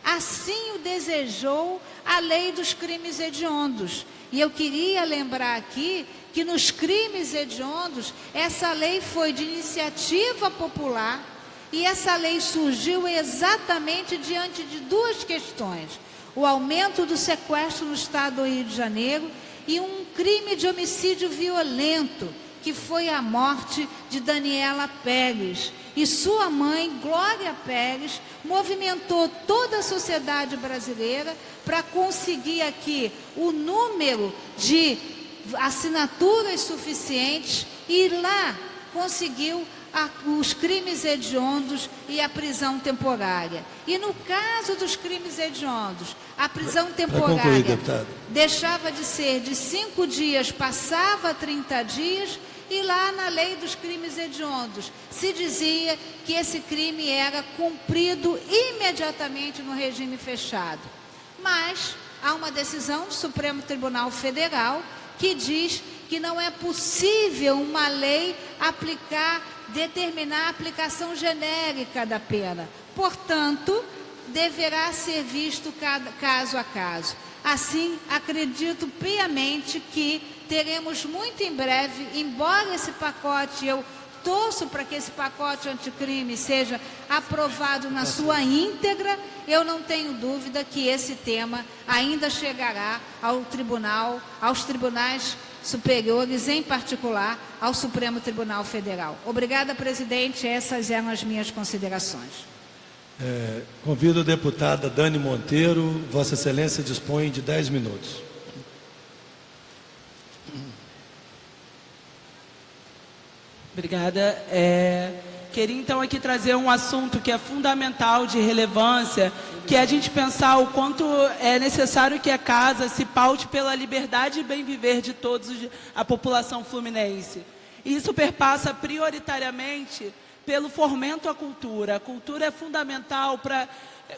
Speaker 13: Assim o desejou a lei dos crimes hediondos. E eu queria lembrar aqui que nos crimes hediondos, essa lei foi de iniciativa popular e essa lei surgiu exatamente diante de duas questões: o aumento do sequestro no estado do Rio de Janeiro e um crime de homicídio violento, que foi a morte de Daniela Pérez. E sua mãe, Glória Pérez, movimentou toda a sociedade brasileira para conseguir aqui o número de assinaturas suficientes e lá conseguiu os crimes hediondos e a prisão temporária. E no caso dos crimes hediondos, a prisão temporária deixava de ser de 5 dias, passava a 30 dias, e lá na lei dos crimes hediondos se dizia que esse crime era cumprido imediatamente no regime fechado. Mas há uma decisão do Supremo Tribunal Federal que diz que não é possível uma lei determinar a aplicação genérica da pena. Portanto, deverá ser visto caso a caso. Assim, acredito piamente que teremos muito em breve, embora esse pacote, eu torço para que esse pacote anticrime seja aprovado na sua íntegra, eu não tenho dúvida que esse tema ainda chegará ao tribunal, aos tribunais superiores, em particular ao Supremo Tribunal Federal. Obrigada, presidente. Essas eram as minhas considerações.
Speaker 11: Convido a deputada Dani Monteiro. Vossa Excelência dispõe de 10 minutos.
Speaker 5: Obrigada. Queria então aqui trazer um assunto que é fundamental, de relevância, que é a gente pensar o quanto é necessário que a casa se paute pela liberdade e bem viver de todos a população fluminense. E isso perpassa prioritariamente pelo fomento à cultura. A cultura é fundamental para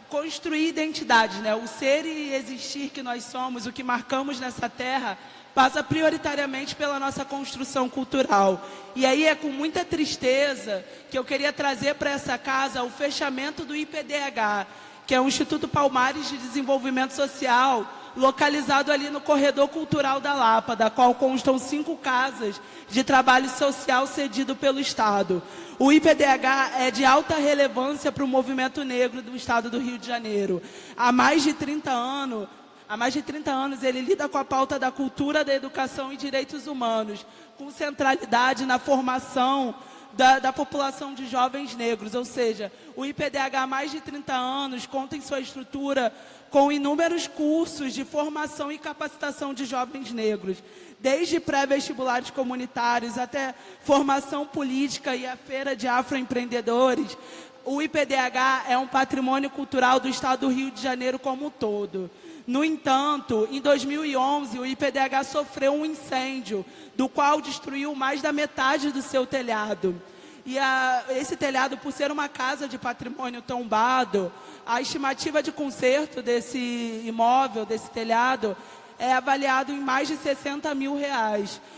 Speaker 5: construir identidade, né? O ser e existir que nós somos, o que marcamos nessa terra, passa prioritariamente pela nossa construção cultural. E aí é com muita tristeza que eu queria trazer para essa casa o fechamento do IPDH, que é o Instituto Palmares de Desenvolvimento Social, localizado ali no Corredor Cultural da Lapa, da qual constam 5 casas de trabalho social cedido pelo Estado. O IPDH é de alta relevância para o movimento negro do Estado do Rio de Janeiro. Há mais de 30 anos, ele lida com a pauta da cultura, da educação e direitos humanos, com centralidade na formação da população de jovens negros. Ou seja, o IPDH há mais de 30 anos conta em sua estrutura com inúmeros cursos de formação e capacitação de jovens negros, desde pré-vestibulares comunitários até formação política e a feira de afroempreendedores. O IPDH é um patrimônio cultural do Estado do Rio de Janeiro como um todo. No entanto, em 2011, o IPDH sofreu um incêndio, do qual destruiu mais da metade do seu telhado. E esse telhado, por ser uma casa de patrimônio tombado, a estimativa de conserto desse imóvel, desse telhado, é avaliado em mais de R$60 mil.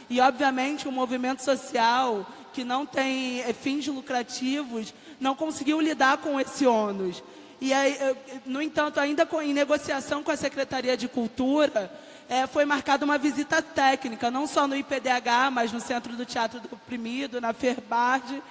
Speaker 5: E, obviamente, o movimento social, que não tem fins lucrativos, não conseguiu lidar com esse ônus. E, no entanto, ainda em negociação com a Secretaria de Cultura, foi marcada uma visita técnica, não só no IPDH, mas no Centro do Teatro do Oprimido, na Ferbard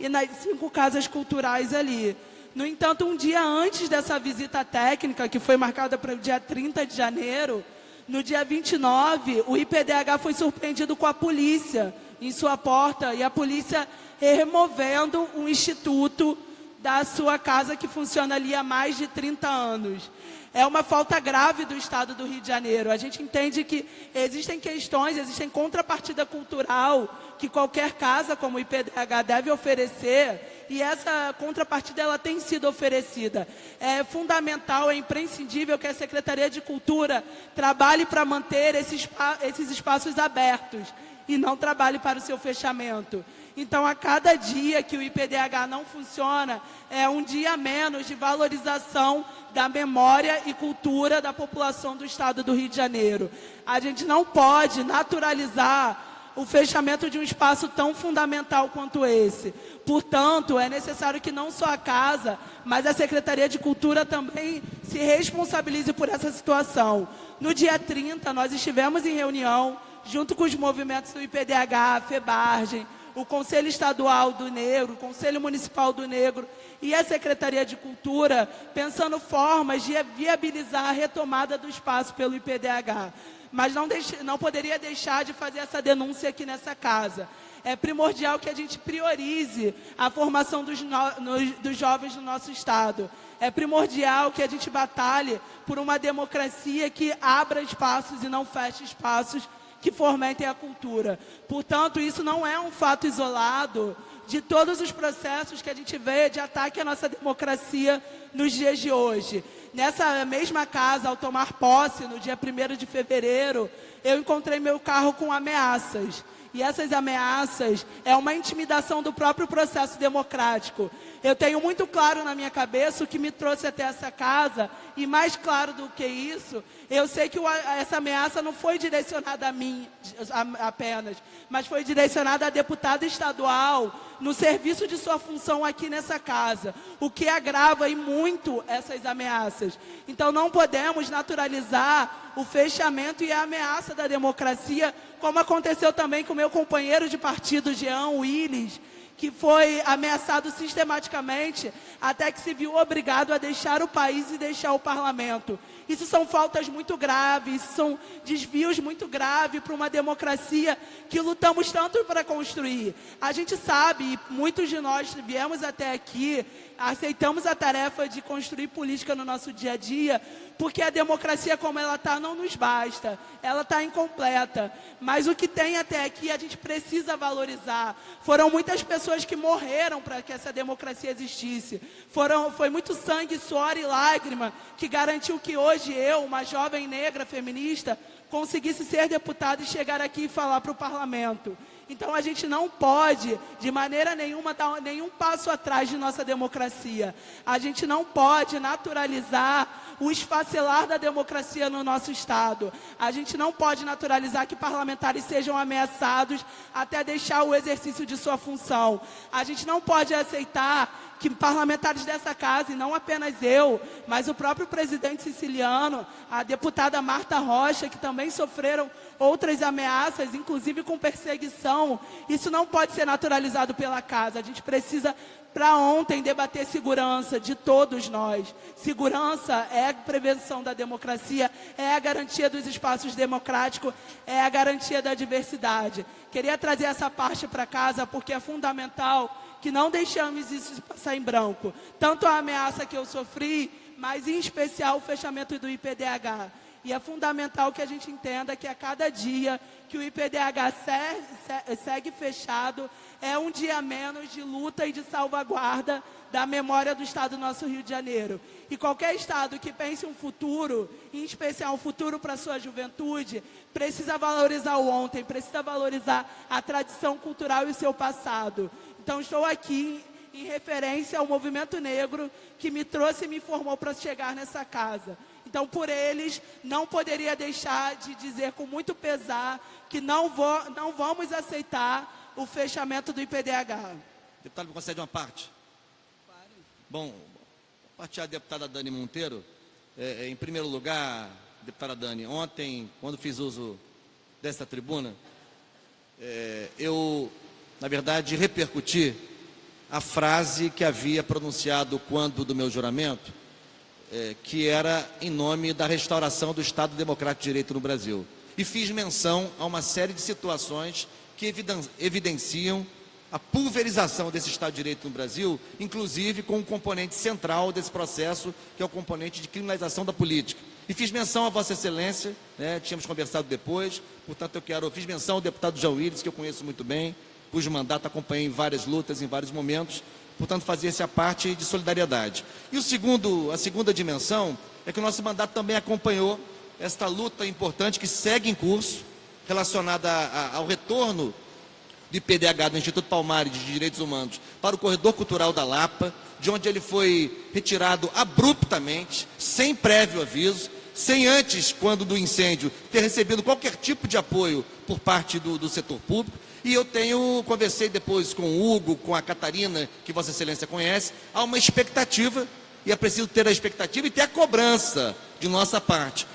Speaker 5: e nas 5 casas culturais ali. No entanto, um dia antes dessa visita técnica, que foi marcada para o dia 30 de janeiro, no dia 29, o IPDH foi surpreendido com a polícia em sua porta, e a polícia removendo um instituto da sua casa que funciona ali há mais de 30 anos. É uma falta grave do Estado do Rio de Janeiro. A gente entende que existem questões, existem contrapartida cultural que qualquer casa como o IPDH deve oferecer, e essa contrapartida ela tem sido oferecida. É fundamental, é imprescindível que a Secretaria de Cultura trabalhe para manter esses espaços abertos e não trabalhe para o seu fechamento. Então, a cada dia que o IPDH não funciona, é um dia a menos de valorização da memória e cultura da população do Estado do Rio de Janeiro. A gente não pode naturalizar o fechamento de um espaço tão fundamental quanto esse. Portanto, é necessário que não só a Casa, mas a Secretaria de Cultura também se responsabilize por essa situação. No dia 30, nós estivemos em reunião, junto com os movimentos do IPDH, FEBARGEM, o Conselho Estadual do Negro, o Conselho Municipal do Negro e a Secretaria de Cultura, pensando formas de viabilizar a retomada do espaço pelo IPDH. Mas não poderia deixar de fazer essa denúncia aqui nessa casa. É primordial que a gente priorize a formação dos jovens do nosso Estado. É primordial que a gente batalhe por uma democracia que abra espaços e não feche espaços que fomentem a cultura. Portanto, isso não é um fato isolado de todos os processos que a gente vê de ataque à nossa democracia nos dias de hoje. Nessa mesma casa, ao tomar posse, no dia 1º de fevereiro, eu encontrei meu carro com ameaças. E essas ameaças é uma intimidação do próprio processo democrático. Eu tenho muito claro na minha cabeça o que me trouxe até essa casa, e mais claro do que isso, eu sei que essa ameaça não foi direcionada a mim apenas, mas foi direcionada a deputada estadual no serviço de sua função aqui nessa casa, o que agrava e muito essas ameaças. Então não podemos naturalizar o fechamento e a ameaça da democracia, como aconteceu também com o meu companheiro de partido, Jean Willis, que foi ameaçado sistematicamente até que se viu obrigado a deixar o país e deixar o parlamento. Isso são faltas muito graves, são desvios muito graves para uma democracia que lutamos tanto para construir. A gente sabe, e muitos de nós viemos até aqui, aceitamos a tarefa de construir política no nosso dia a dia, porque a democracia como ela está não nos basta, ela está incompleta. Mas o que tem até aqui a gente precisa valorizar. Foram muitas pessoas que morreram para que essa democracia existisse. Foi muito sangue, suor e lágrima que garantiu que hoje eu, uma jovem negra feminista, conseguisse ser deputada e chegar aqui e falar para o parlamento. Então a gente não pode, de maneira nenhuma, dar nenhum passo atrás de nossa democracia. A gente não pode naturalizar o esfacelar da democracia no nosso Estado. A gente não pode naturalizar que parlamentares sejam ameaçados até deixar o exercício de sua função. A gente não pode aceitar que parlamentares dessa casa, e não apenas eu, mas o próprio presidente siciliano, a deputada Marta Rocha, que também sofreram outras ameaças, inclusive com perseguição, isso não pode ser naturalizado pela casa. A gente precisa, para ontem, debater segurança de todos nós. Segurança é a prevenção da democracia, é a garantia dos espaços democráticos, é a garantia da diversidade. Queria trazer essa parte para casa porque é fundamental que não deixamos isso passar em branco. Tanto a ameaça que eu sofri, mas em especial o fechamento do IPDH. E é fundamental que a gente entenda que a cada dia que o IPDH segue fechado, é um dia menos de luta e de salvaguarda da memória do Estado do nosso Rio de Janeiro. E qualquer Estado que pense um futuro, em especial um futuro para a sua juventude, precisa valorizar o ontem, precisa valorizar a tradição cultural e o seu passado. Então estou aqui em referência ao movimento negro que me trouxe e me formou para chegar nessa casa. Então, por eles, não poderia deixar de dizer com muito pesar que não vamos aceitar o fechamento do IPDH.
Speaker 19: Deputado, me concede uma parte? Claro. Bom, a parte da deputada Dani Monteiro, em primeiro lugar, deputada Dani, ontem, quando fiz uso desta tribuna, eu, na verdade, repercuti a frase que havia pronunciado quando do meu juramento, que era em nome da restauração do Estado Democrático de Direito no Brasil. E fiz menção a uma série de situações que evidenciam a pulverização desse Estado de Direito no Brasil, inclusive com um componente central desse processo, que é o componente de criminalização da política. E fiz menção a Vossa Excelência, tínhamos conversado depois, portanto fiz menção ao deputado Jean Willis, que eu conheço muito bem, cujo mandato acompanhei em várias lutas, em vários momentos, portanto fazia-se a parte de solidariedade. E a segunda dimensão é que o nosso mandato também acompanhou esta luta importante que segue em curso, relacionada ao retorno do IPDH, do Instituto Palmares de Direitos Humanos, para o Corredor Cultural da Lapa, de onde ele foi retirado abruptamente, sem prévio aviso, sem antes, quando do incêndio, ter recebido qualquer tipo de apoio por parte do setor público. E eu conversei depois com o Hugo, com a Catarina, que Vossa Excelência conhece, há uma expectativa, e é preciso ter a expectativa e ter a cobrança de nossa parte.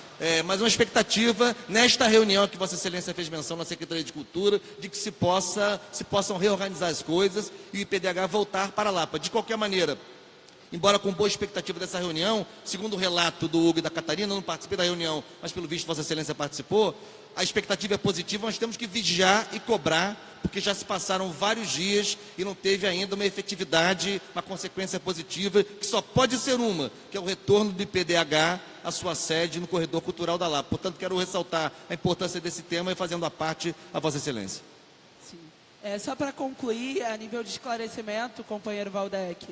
Speaker 19: Mas uma expectativa, nesta reunião que Vossa Excelência fez menção na Secretaria de Cultura, de que se possam reorganizar as coisas e o IPDH voltar para a Lapa. De qualquer maneira, embora com boa expectativa dessa reunião, segundo o relato do Hugo e da Catarina, eu não participei da reunião, mas pelo visto Vossa Excelência participou, a expectativa é positiva, nós temos que vigiar e cobrar, porque já se passaram vários dias e não teve ainda uma efetividade, uma consequência positiva, que só pode ser uma, que é o retorno do IPDH à sua sede no Corredor Cultural da Lapa. Portanto, quero ressaltar a importância desse tema e fazendo a parte a Vossa Excelência.
Speaker 5: Sim. Só para concluir, a nível de esclarecimento, companheiro Valdec,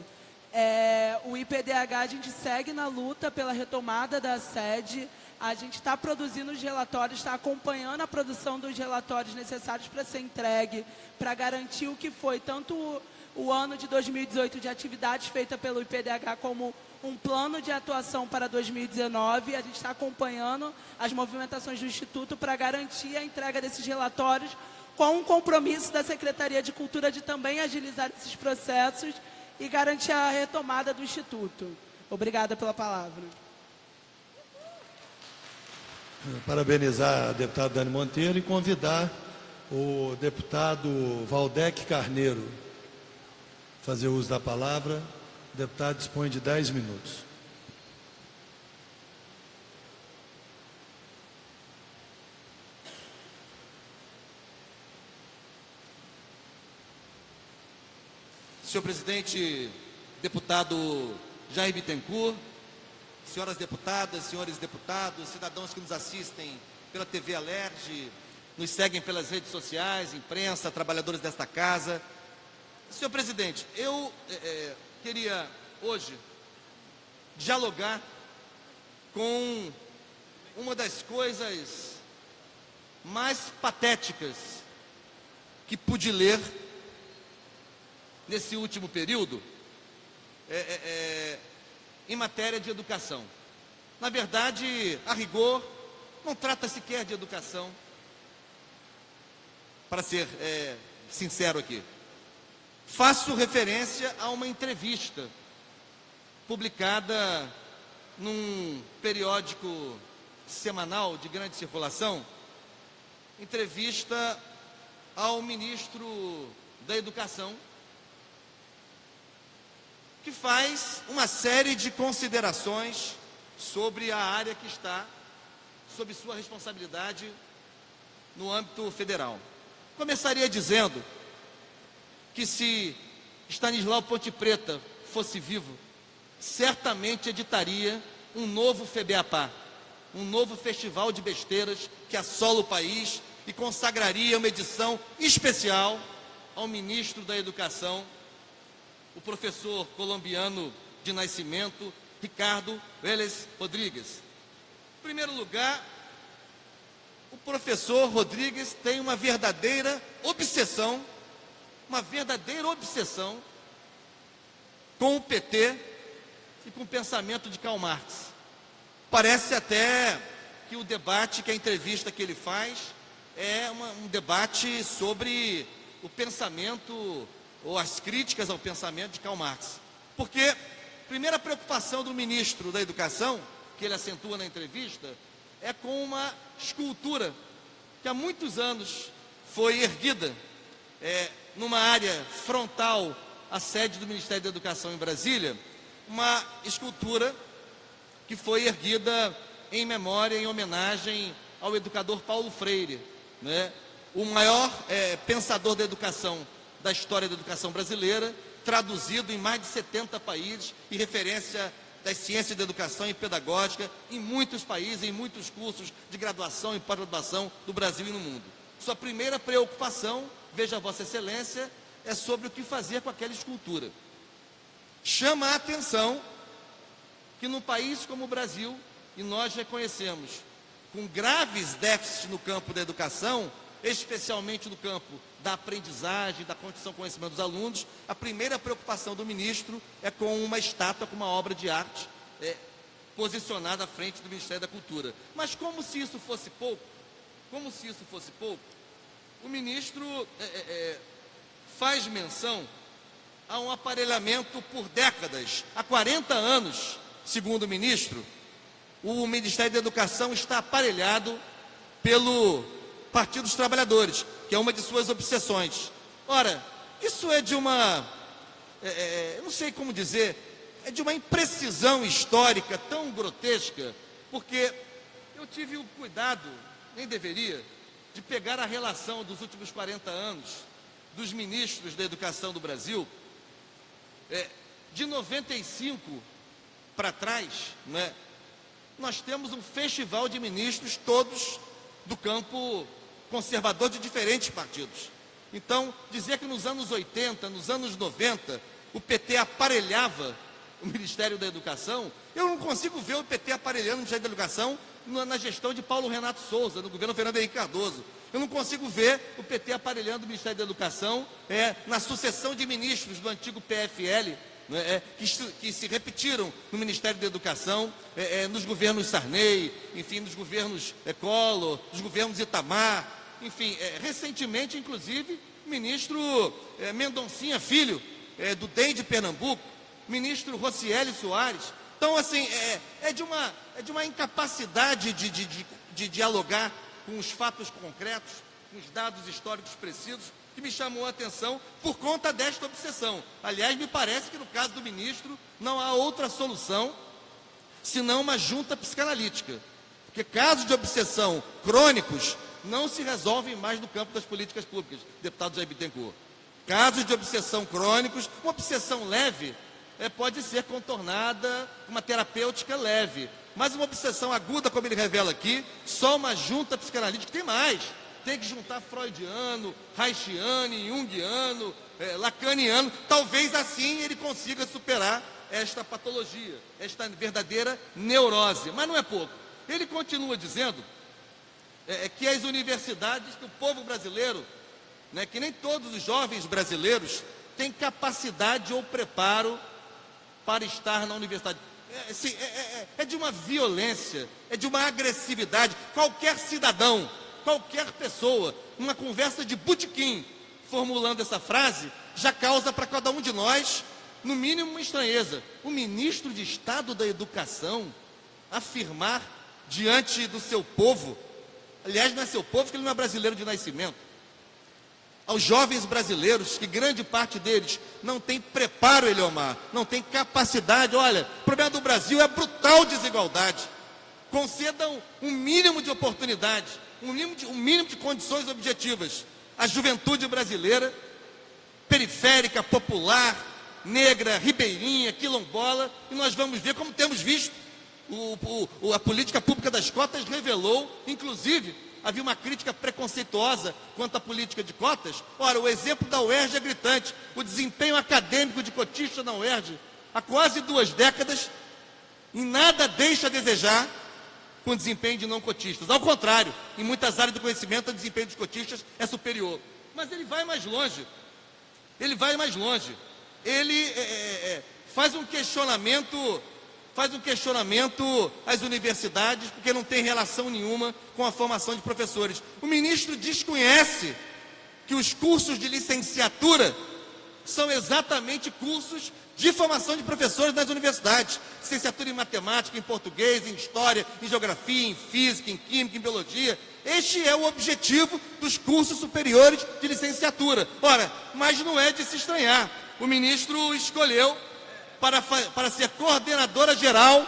Speaker 5: O IPDH, a gente segue na luta pela retomada da sede. A gente está produzindo os relatórios, está acompanhando a produção dos relatórios necessários para ser entregue, para garantir o que foi tanto o ano de 2018 de atividades feitas pelo IPDH como um plano de atuação para 2019. A gente está acompanhando as movimentações do Instituto para garantir a entrega desses relatórios, com um compromisso da Secretaria de Cultura de também agilizar esses processos e garantir a retomada do Instituto. Obrigada pela palavra.
Speaker 11: Parabenizar a deputada Dani Monteiro e convidar o deputado Valdec Carneiro a fazer uso da palavra. O deputado dispõe de 10 minutos.
Speaker 19: Senhor presidente, deputado Jair Bittencourt, senhoras deputadas, senhores deputados, cidadãos que nos assistem pela TV Alerj, nos seguem pelas redes sociais, imprensa, trabalhadores desta casa. Senhor presidente, eu queria hoje dialogar com uma das coisas mais patéticas que pude ler nesse último período em matéria de educação. Na verdade, a rigor, não trata sequer de educação, para ser sincero aqui. Faço referência a uma entrevista publicada num periódico semanal de grande circulação, entrevista ao ministro da Educação, que faz uma série de considerações sobre a área que está sob sua responsabilidade no âmbito federal. Começaria dizendo que se Stanislau Ponte Preta fosse vivo, certamente editaria um novo FEBEAPA, um novo festival de besteiras que assola o país e consagraria uma edição especial ao ministro da Educação, o professor colombiano de nascimento, Ricardo Vélez Rodrigues. Em primeiro lugar, o professor Rodrigues tem uma verdadeira obsessão com o PT e com o pensamento de Karl Marx. Parece até que o debate, que a entrevista que ele faz, é um debate sobre o pensamento ou as críticas ao pensamento de Karl Marx. Porque a primeira preocupação do ministro da Educação, que ele acentua na entrevista, é com uma escultura que há muitos anos foi erguida numa área frontal à sede do Ministério da Educação em Brasília, uma escultura que foi erguida em memória, em homenagem ao educador Paulo Freire, né? O maior pensador da educação da história da educação brasileira, traduzido em mais de 70 países e referência das ciências da educação e pedagógica em muitos países, em muitos cursos de graduação e pós-graduação do Brasil e no mundo. Sua primeira preocupação, veja Vossa Excelência, é sobre o que fazer com aquela escultura. Chama a atenção que num país como o Brasil, e nós reconhecemos, com graves déficits no campo da educação, especialmente no campo da aprendizagem, da construção do conhecimento dos alunos, a primeira preocupação do ministro é com uma estátua, com uma obra de arte posicionada à frente do Ministério da Cultura. Mas como se isso fosse pouco, o ministro faz menção a um aparelhamento por décadas. Há 40 anos, segundo o ministro, o Ministério da Educação está aparelhado pelo Partido dos Trabalhadores, que é uma de suas obsessões. Ora, isso é de uma, eu não sei como dizer, é de uma imprecisão histórica tão grotesca, porque eu tive o cuidado, nem deveria, de pegar a relação dos últimos 40 anos dos ministros da educação do Brasil. De 95 para trás, né, nós temos um festival de ministros, todos do campo conservador, de diferentes partidos. Então, dizer que nos anos 80, nos anos 90, o PT aparelhava o Ministério da Educação, eu não consigo ver o PT aparelhando o Ministério da Educação na gestão de Paulo Renato Souza, no governo Fernando Henrique Cardoso. Eu não consigo ver o PT aparelhando o Ministério da Educação na sucessão de ministros do antigo PFL, que se repetiram no Ministério da Educação, nos governos Sarney, enfim, nos governos Collor, nos governos Itamar, enfim, recentemente, inclusive, o ministro Mendoncinha Filho, do DEM de Pernambuco, ministro Rocieli Soares. Então, assim, é de uma incapacidade de dialogar com os fatos concretos, com os dados históricos precisos, que me chamou a atenção por conta desta obsessão. Aliás, me parece que no caso do ministro não há outra solução senão uma junta psicanalítica. Porque casos de obsessão crônicos não se resolvem mais no campo das políticas públicas, deputado Jair Bittencourt. Casos de obsessão crônicos, uma obsessão leve, pode ser contornada com uma terapêutica leve. Mas uma obsessão aguda, como ele revela aqui, só uma junta psicanalítica. Tem mais. Tem que juntar freudiano, reichiano, junguiano, lacaniano. Talvez assim ele consiga superar esta patologia, esta verdadeira neurose. Mas não é pouco. Ele continua dizendo que as universidades, que o povo brasileiro, que nem todos os jovens brasileiros têm capacidade ou preparo para estar na universidade. É de uma violência, é de uma agressividade. Qualquer cidadão, qualquer pessoa, numa conversa de botequim, formulando essa frase, já causa para cada um de nós, no mínimo, uma estranheza. O ministro de Estado da Educação afirmar diante do seu povo, aliás, não é seu povo, porque ele não é brasileiro de nascimento, aos jovens brasileiros, que grande parte deles não tem preparo, Eliomar, não tem capacidade. Olha, o problema do Brasil é a brutal desigualdade. Concedam um mínimo de oportunidade, um mínimo de condições objetivas à juventude brasileira, periférica, popular, negra, ribeirinha, quilombola, e nós vamos ver, como temos visto, a política pública das cotas revelou, inclusive, havia uma crítica preconceituosa quanto à política de cotas. Ora, o exemplo da UERJ é gritante. O desempenho acadêmico de cotista na UERJ, há quase 2 décadas, em nada deixa a desejar com o desempenho de não cotistas. Ao contrário, em muitas áreas do conhecimento, o desempenho dos cotistas é superior. Mas ele vai mais longe. Ele vai mais longe. Ele faz um questionamento às universidades, porque não tem relação nenhuma com a formação de professores. O ministro desconhece que os cursos de licenciatura são exatamente cursos de formação de professores nas universidades. Licenciatura em matemática, em português, em história, em geografia, em física, em química, em biologia. Este é o objetivo dos cursos superiores de licenciatura. Ora, mas não é de se estranhar. O ministro escolheu para ser coordenadora geral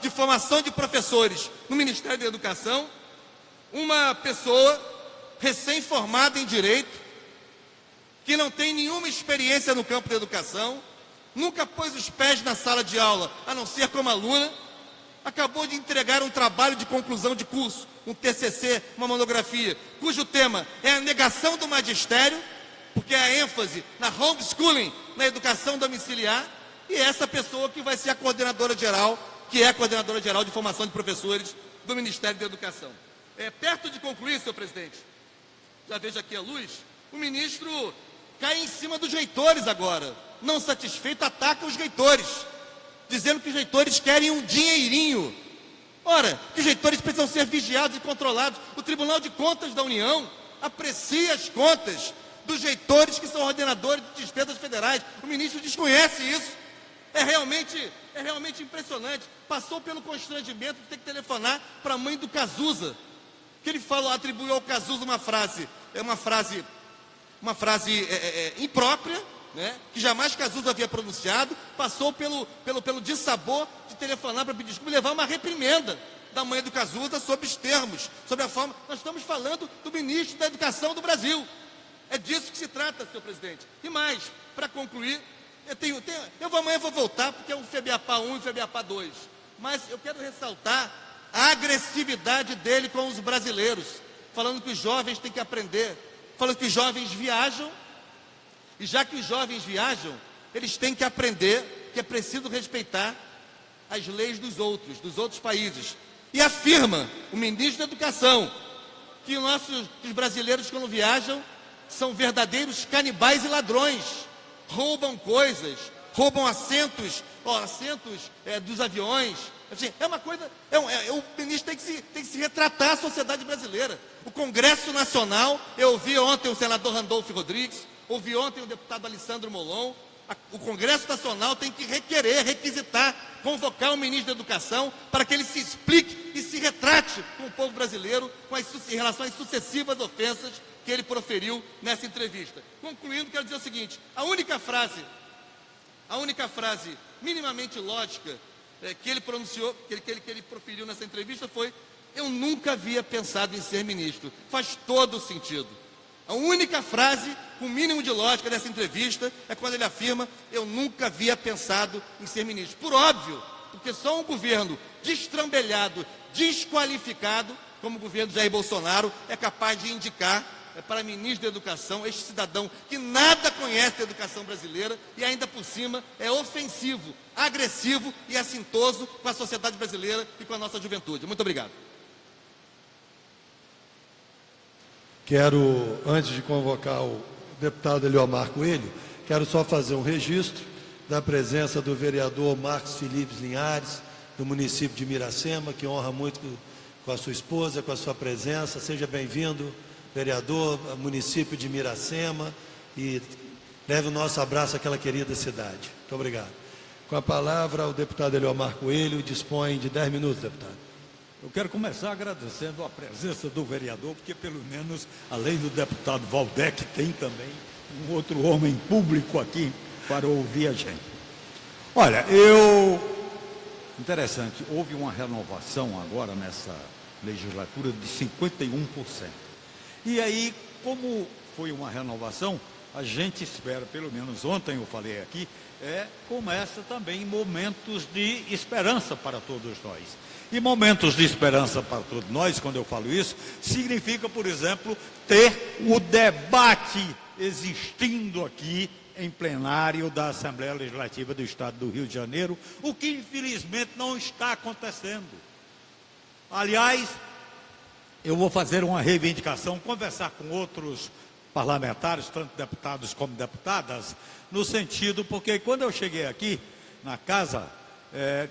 Speaker 19: de formação de professores no Ministério da Educação, uma pessoa recém-formada em Direito, que não tem nenhuma experiência no campo da educação, nunca pôs os pés na sala de aula, a não ser como aluna, acabou de entregar um trabalho de conclusão de curso, um TCC, uma monografia, cujo tema é a negação do magistério, porque a ênfase na homeschooling, na educação domiciliar, e essa pessoa que vai ser a coordenadora geral, que é a coordenadora geral de formação de professores do Ministério da Educação. Perto de concluir, senhor presidente, já vejo aqui a luz, o ministro cai em cima dos reitores agora. Não satisfeito, ataca os reitores, dizendo que os reitores querem um dinheirinho. Ora, que os reitores precisam ser vigiados e controlados. O Tribunal de Contas da União aprecia as contas dos reitores que são ordenadores de despesas federais. O ministro desconhece isso. É realmente impressionante. Passou pelo constrangimento de ter que telefonar para a mãe do Cazuza, que ele falou, atribuiu ao Cazuza uma frase imprópria, que jamais Cazuza havia pronunciado. Passou pelo dissabor de telefonar para pedir desculpa e levar uma reprimenda da mãe do Cazuza sobre os termos, sobre a forma. Nós estamos falando do ministro da Educação do Brasil. É disso que se trata, senhor presidente. E mais, para concluir, amanhã vou voltar, porque é um FEBEAPA 1 e FEBEAPA 2. Mas eu quero ressaltar a agressividade dele com os brasileiros, falando que os jovens têm que aprender, falando que os jovens viajam, e já que os jovens viajam, eles têm que aprender que é preciso respeitar as leis dos outros países. E afirma o ministro da Educação que os brasileiros, quando viajam, são verdadeiros canibais e ladrões. Roubam coisas, roubam assentos dos aviões. Assim, é uma coisa. O ministro tem que se retratar a sociedade brasileira. O Congresso Nacional, eu ouvi ontem o senador Randolfo Rodrigues, ouvi ontem o deputado Alessandro Molon. O Congresso Nacional tem que requisitar, convocar o ministro da Educação para que ele se explique e se retrate com o povo brasileiro em relação às sucessivas ofensas que ele proferiu nessa entrevista. Concluindo, quero dizer o seguinte: a única frase minimamente lógica que ele pronunciou, que ele proferiu nessa entrevista foi: eu nunca havia pensado em ser ministro. Faz todo sentido. A única frase com o mínimo de lógica dessa entrevista é quando ele afirma: eu nunca havia pensado em ser ministro. Por óbvio, porque só um governo destrambelhado, desqualificado, como o governo Jair Bolsonaro, é capaz de indicar para ministro da Educação este cidadão que nada conhece da educação brasileira e ainda por cima é ofensivo, agressivo e assintoso com a sociedade brasileira e com a nossa juventude. Muito obrigado.
Speaker 11: Quero, antes de convocar o deputado Eliomar Coelho, quero só fazer um registro da presença do vereador Marcos Felipe Linhares, do município de Miracema, que honra muito com a sua esposa, com a sua presença. Seja bem-vindo, vereador, município de Miracema, e leve o nosso abraço àquela querida cidade. Muito obrigado. Com a palavra, o deputado Eliomar Coelho dispõe de 10 minutos, deputado.
Speaker 20: Eu quero começar agradecendo a presença do vereador, porque pelo menos, além do deputado Valdec, tem também um outro homem público aqui para ouvir a gente. Olha, interessante, houve uma renovação agora nessa legislatura de 51%. E aí, como foi uma renovação, a gente espera, pelo menos ontem eu falei aqui, começa também momentos de esperança para todos nós. E momentos de esperança para todos nós, quando eu falo isso, significa, por exemplo, ter o debate existindo aqui em plenário da Assembleia Legislativa do Estado do Rio de Janeiro, o que infelizmente não está acontecendo. Aliás, eu vou fazer uma reivindicação, conversar com outros parlamentares, tanto deputados como deputadas, no sentido, porque quando eu cheguei aqui na casa,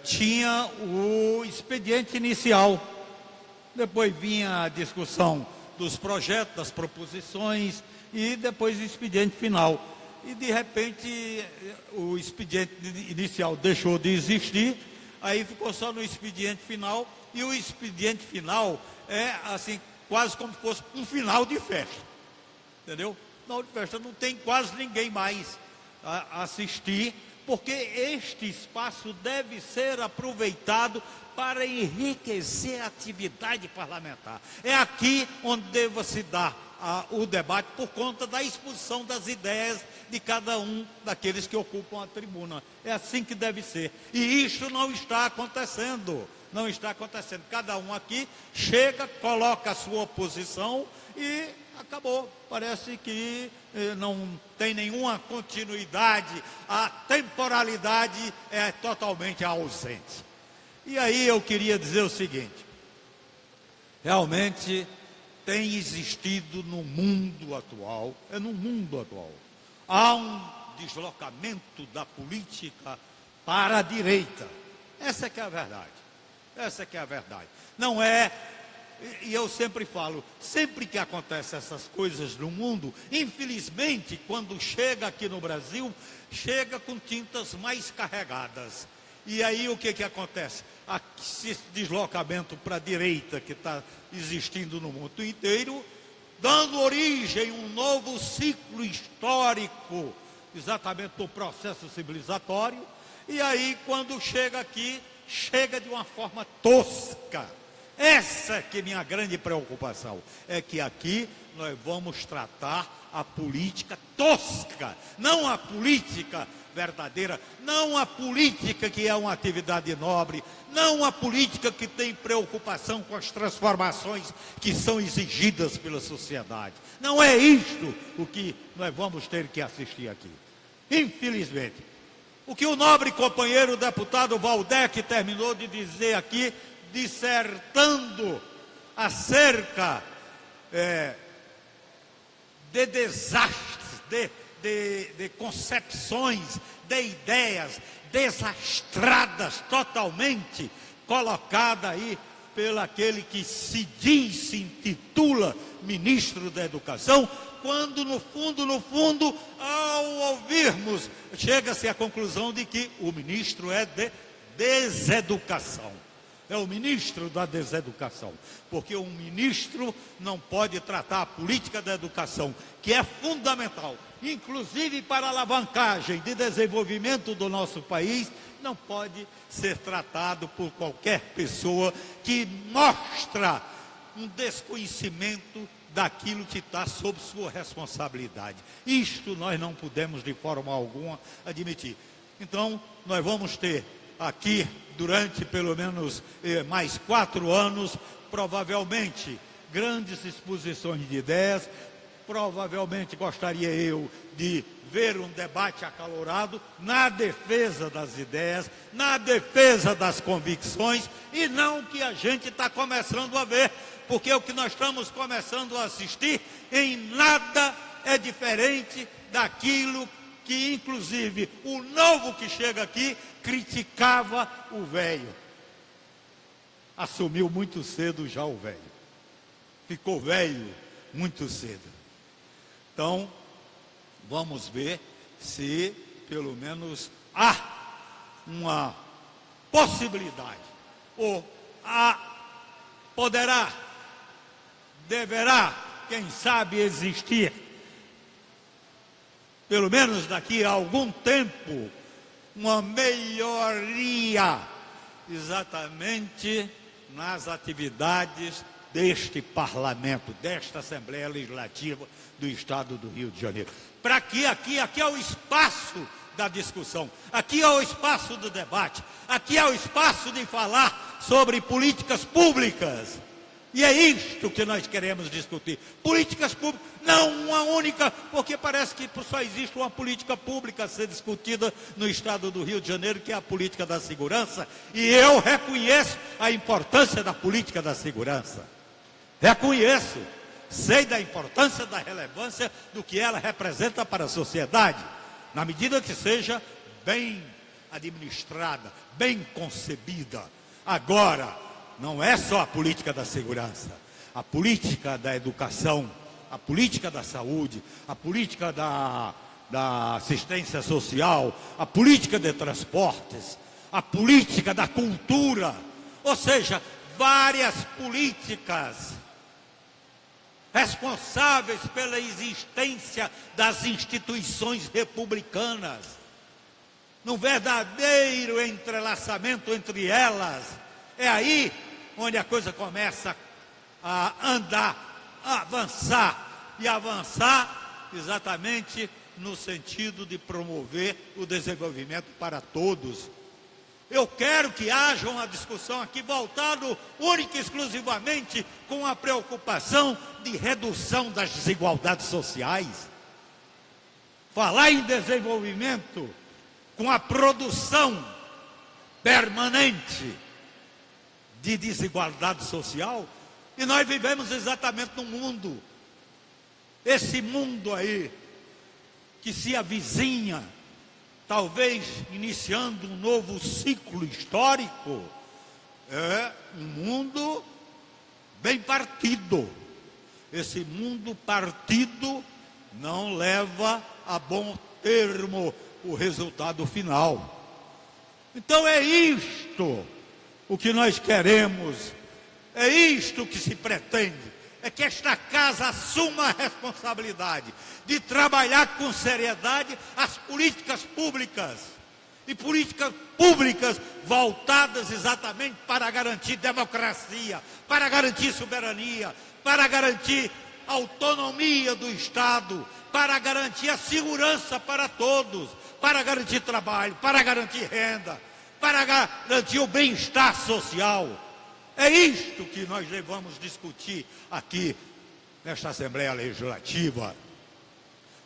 Speaker 20: tinha o expediente inicial, depois vinha a discussão dos projetos, das proposições e depois o expediente final. E de repente o expediente inicial deixou de existir, aí ficou só no expediente final, e o expediente final é assim, quase como se fosse um final de festa, entendeu? Final de festa, não tem quase ninguém mais a assistir, porque este espaço deve ser aproveitado para enriquecer a atividade parlamentar. É aqui onde deve se dar o debate por conta da exposição das ideias de cada um daqueles que ocupam a tribuna. É assim que deve ser. E isso não está acontecendo. Não está acontecendo. Cada um aqui chega, coloca a sua posição e acabou. Parece que não tem nenhuma continuidade, a temporalidade é totalmente ausente. E aí eu queria dizer o seguinte: realmente tem existido no mundo atual, há um deslocamento da política para a direita. Essa que é a verdade. Essa que é a verdade. Não é. E eu sempre falo, sempre que acontecem essas coisas no mundo, infelizmente, quando chega aqui no Brasil, chega com tintas mais carregadas. E aí o que acontece? Esse deslocamento para a direita que está existindo no mundo inteiro, dando origem a um novo ciclo histórico, exatamente do processo civilizatório, e aí quando chega aqui, chega de uma forma tosca. Essa que é minha grande preocupação, é que aqui nós vamos tratar a política tosca, não a política verdadeira, não a política que é uma atividade nobre, não a política que tem preocupação com as transformações que são exigidas pela sociedade. Não é isto o que nós vamos ter que assistir aqui. Infelizmente, O que o nobre companheiro deputado Valdec terminou de dizer aqui, dissertando acerca de desastres, de concepções, de ideias desastradas totalmente, colocada aí pelo aquele que se intitula ministro da Educação, quando no fundo, ao ouvirmos, chega-se à conclusão de que o ministro é de deseducação. É o ministro da deseducação, porque um ministro não pode tratar a política da educação, que é fundamental, inclusive para a alavancagem de desenvolvimento do nosso país, não pode ser tratado por qualquer pessoa que mostra um desconhecimento daquilo que está sob sua responsabilidade. Isto nós não podemos de forma alguma admitir. Então, nós vamos ter aqui, durante pelo menos mais 4 anos, provavelmente, grandes exposições de ideias. Provavelmente gostaria eu de ver um debate acalorado na defesa das ideias, na defesa das convicções, e não o que a gente está começando a ver, porque o que nós estamos começando a assistir em nada é diferente daquilo que, inclusive, o novo que chega aqui criticava o velho. Assumiu muito cedo já o velho. Ficou velho muito cedo. Então, vamos ver se, pelo menos, há uma possibilidade, ou poderá, deverá, quem sabe, existir, pelo menos daqui a algum tempo, uma melhoria exatamente nas atividades deste parlamento, desta Assembleia Legislativa do Estado do Rio de Janeiro. Para que aqui é o espaço da discussão, aqui é o espaço do debate, aqui é o espaço de falar sobre políticas públicas. E é isto que nós queremos discutir. Políticas públicas, não uma única, porque parece que só existe uma política pública a ser discutida no Estado do Rio de Janeiro, que é a política da segurança, e eu reconheço a importância da política da segurança. Reconheço, sei da importância, da relevância do que ela representa para a sociedade, na medida que seja bem administrada, bem concebida. Agora, não é só a política da segurança, a política da educação, a política da saúde, a política da assistência social, a política de transportes, a política da cultura, ou seja, várias políticas responsáveis pela existência das instituições republicanas, num verdadeiro entrelaçamento entre elas. É aí onde a coisa começa a andar, a avançar, e avançar exatamente no sentido de promover o desenvolvimento para todos. Eu quero que haja uma discussão aqui voltada única e exclusivamente com a preocupação de redução das desigualdades sociais. Falar em desenvolvimento com a produção permanente de desigualdade social, e nós vivemos exatamente num mundo, esse mundo aí, que se avizinha, talvez iniciando um novo ciclo histórico, é um mundo bem partido. Esse mundo partido não leva a bom termo o resultado final. Então é isto o que nós queremos, é isto que se pretende, é que esta casa assuma a responsabilidade de trabalhar com seriedade as políticas públicas, e políticas públicas voltadas exatamente para garantir democracia, para garantir soberania, para garantir autonomia do Estado, para garantir a segurança para todos, para garantir trabalho, para garantir renda, para garantir o bem-estar social. É isto que nós devemos discutir aqui nesta Assembleia Legislativa.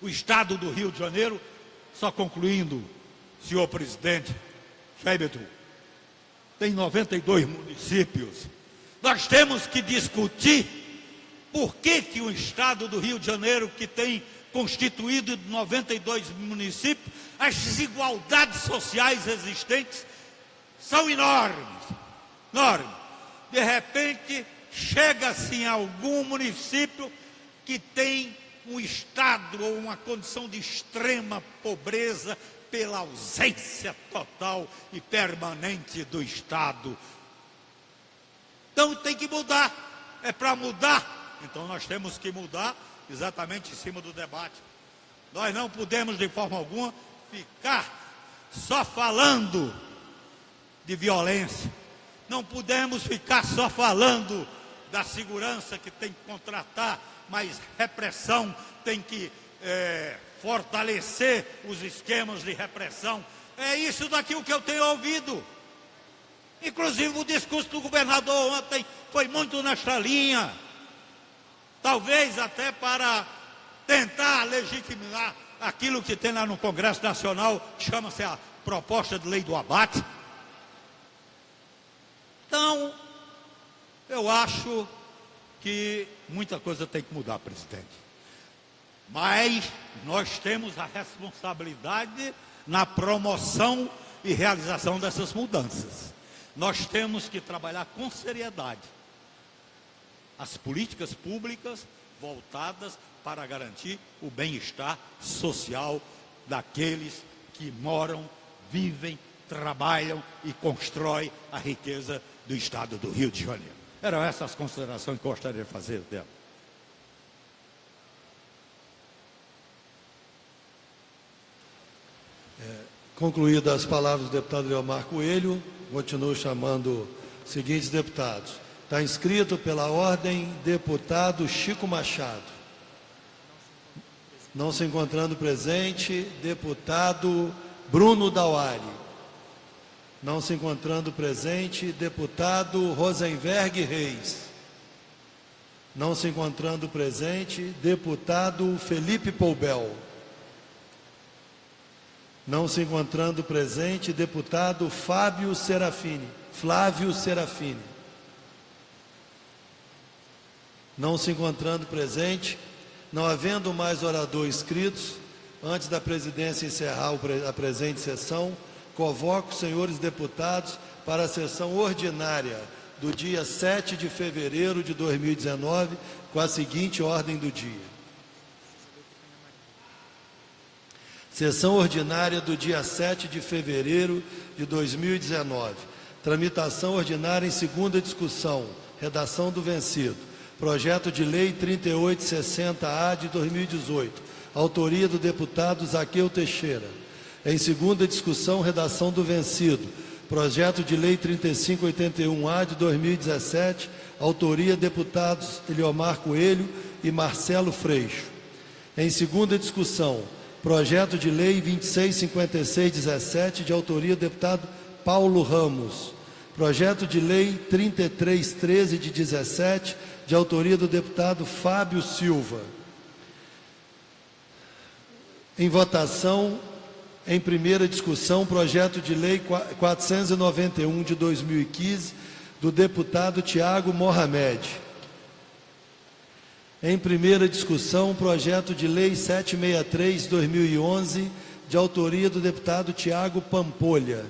Speaker 20: O Estado do Rio de Janeiro, só concluindo, senhor presidente, Jair, tem 92 municípios. Nós temos que discutir por que o estado do Rio de Janeiro, que tem constituído 92 municípios, as desigualdades sociais existentes são enormes. De repente, chega-se em algum município que tem um estado ou uma condição de extrema pobreza pela ausência total e permanente do Estado. Então tem que mudar. É para mudar. Então nós temos que mudar exatamente em cima do debate. Nós não podemos de forma alguma ficar só falando de violência. Não podemos ficar só falando da segurança que tem que contratar, mas repressão tem que fortalecer os esquemas de repressão. É isso daqui o que eu tenho ouvido. Inclusive o discurso do governador ontem foi muito nesta linha. Talvez até para tentar legitimar aquilo que tem lá no Congresso Nacional, que chama-se a proposta de lei do abate. Então, eu acho que muita coisa tem que mudar, presidente. Mas nós temos a responsabilidade na promoção e realização dessas mudanças. Nós temos que trabalhar com seriedade as políticas públicas voltadas para garantir o bem-estar social daqueles que moram, vivem, trabalham e constroem a riqueza do estado do Rio de Janeiro. Eram essas considerações que eu gostaria de fazer dela.
Speaker 11: Concluídas as palavras do deputado Leomar Coelho, continuo chamando os seguintes deputados. Está inscrito pela ordem deputado Chico Machado. Não se encontrando presente, deputado Bruno Dauari. Não se encontrando presente, deputado Rosenberg Reis. Não se encontrando presente, deputado Felipe Poubel. Não se encontrando presente, deputado Flávio Serafini. Não se encontrando presente, não havendo mais oradores inscritos, antes da presidência encerrar a presente sessão, convoco os senhores deputados para a sessão ordinária do dia 7 de fevereiro de 2019, com a seguinte ordem do dia. Sessão ordinária do dia 7 de fevereiro de 2019. Tramitação ordinária em segunda discussão. Redação do vencido. Projeto de Lei 3860-A de 2018. Autoria do deputado Zaqueu Teixeira. Em segunda discussão, redação do vencido. Projeto de Lei 3581-A de 2017. Autoria deputados Eliomar Coelho e Marcelo Freixo. Em segunda discussão, Projeto de Lei 2656-17, de autoria do deputado Paulo Ramos. Projeto de Lei 3313 de 17, de autoria do deputado Fábio Silva. Em votação, em primeira discussão, Projeto de Lei 491 de 2015, do deputado Tiago Mohamed. Em primeira discussão, Projeto de Lei 763/2011, de autoria do deputado Tiago Pampolha.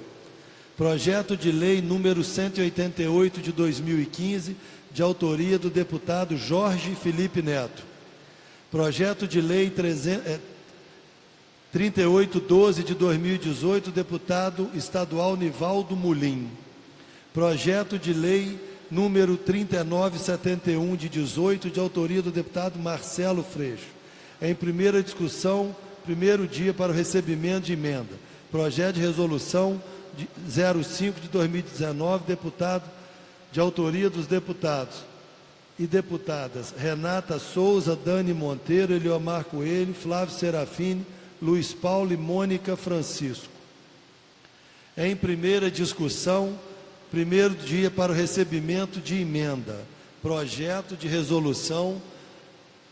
Speaker 11: Projeto de Lei número 188 de 2015, de autoria do deputado Jorge Felipe Neto. Projeto de Lei 3812 de 2018, deputado estadual Nivaldo Mulim. Projeto de Lei número 3971 de 18, de autoria do deputado Marcelo Freixo. Em primeira discussão, primeiro dia para o recebimento de emenda. Projeto de resolução 05 de 2019, deputado, de autoria dos deputados e deputadas Renata Souza, Dani Monteiro, Eliomar Coelho, Flávio Serafini, Luiz Paulo e Mônica Francisco. Em primeira discussão, primeiro dia para o recebimento de emenda. Projeto de resolução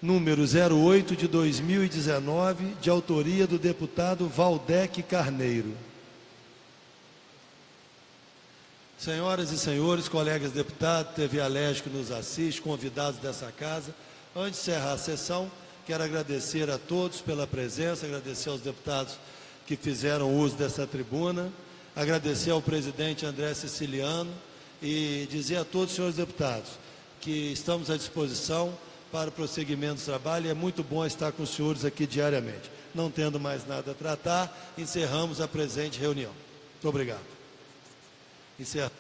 Speaker 11: número 08 de 2019, de autoria do deputado Valdec Carneiro. Senhoras e senhores, colegas deputados, TV Alerj que nos assiste, convidados dessa casa, antes de encerrar a sessão, quero agradecer a todos pela presença, agradecer aos deputados que fizeram uso dessa tribuna, agradecer ao presidente André Siciliano e dizer a todos os senhores deputados que estamos à disposição para o prosseguimento do trabalho e é muito bom estar com os senhores aqui diariamente. Não tendo mais nada a tratar, encerramos a presente reunião. Muito obrigado. Encerra.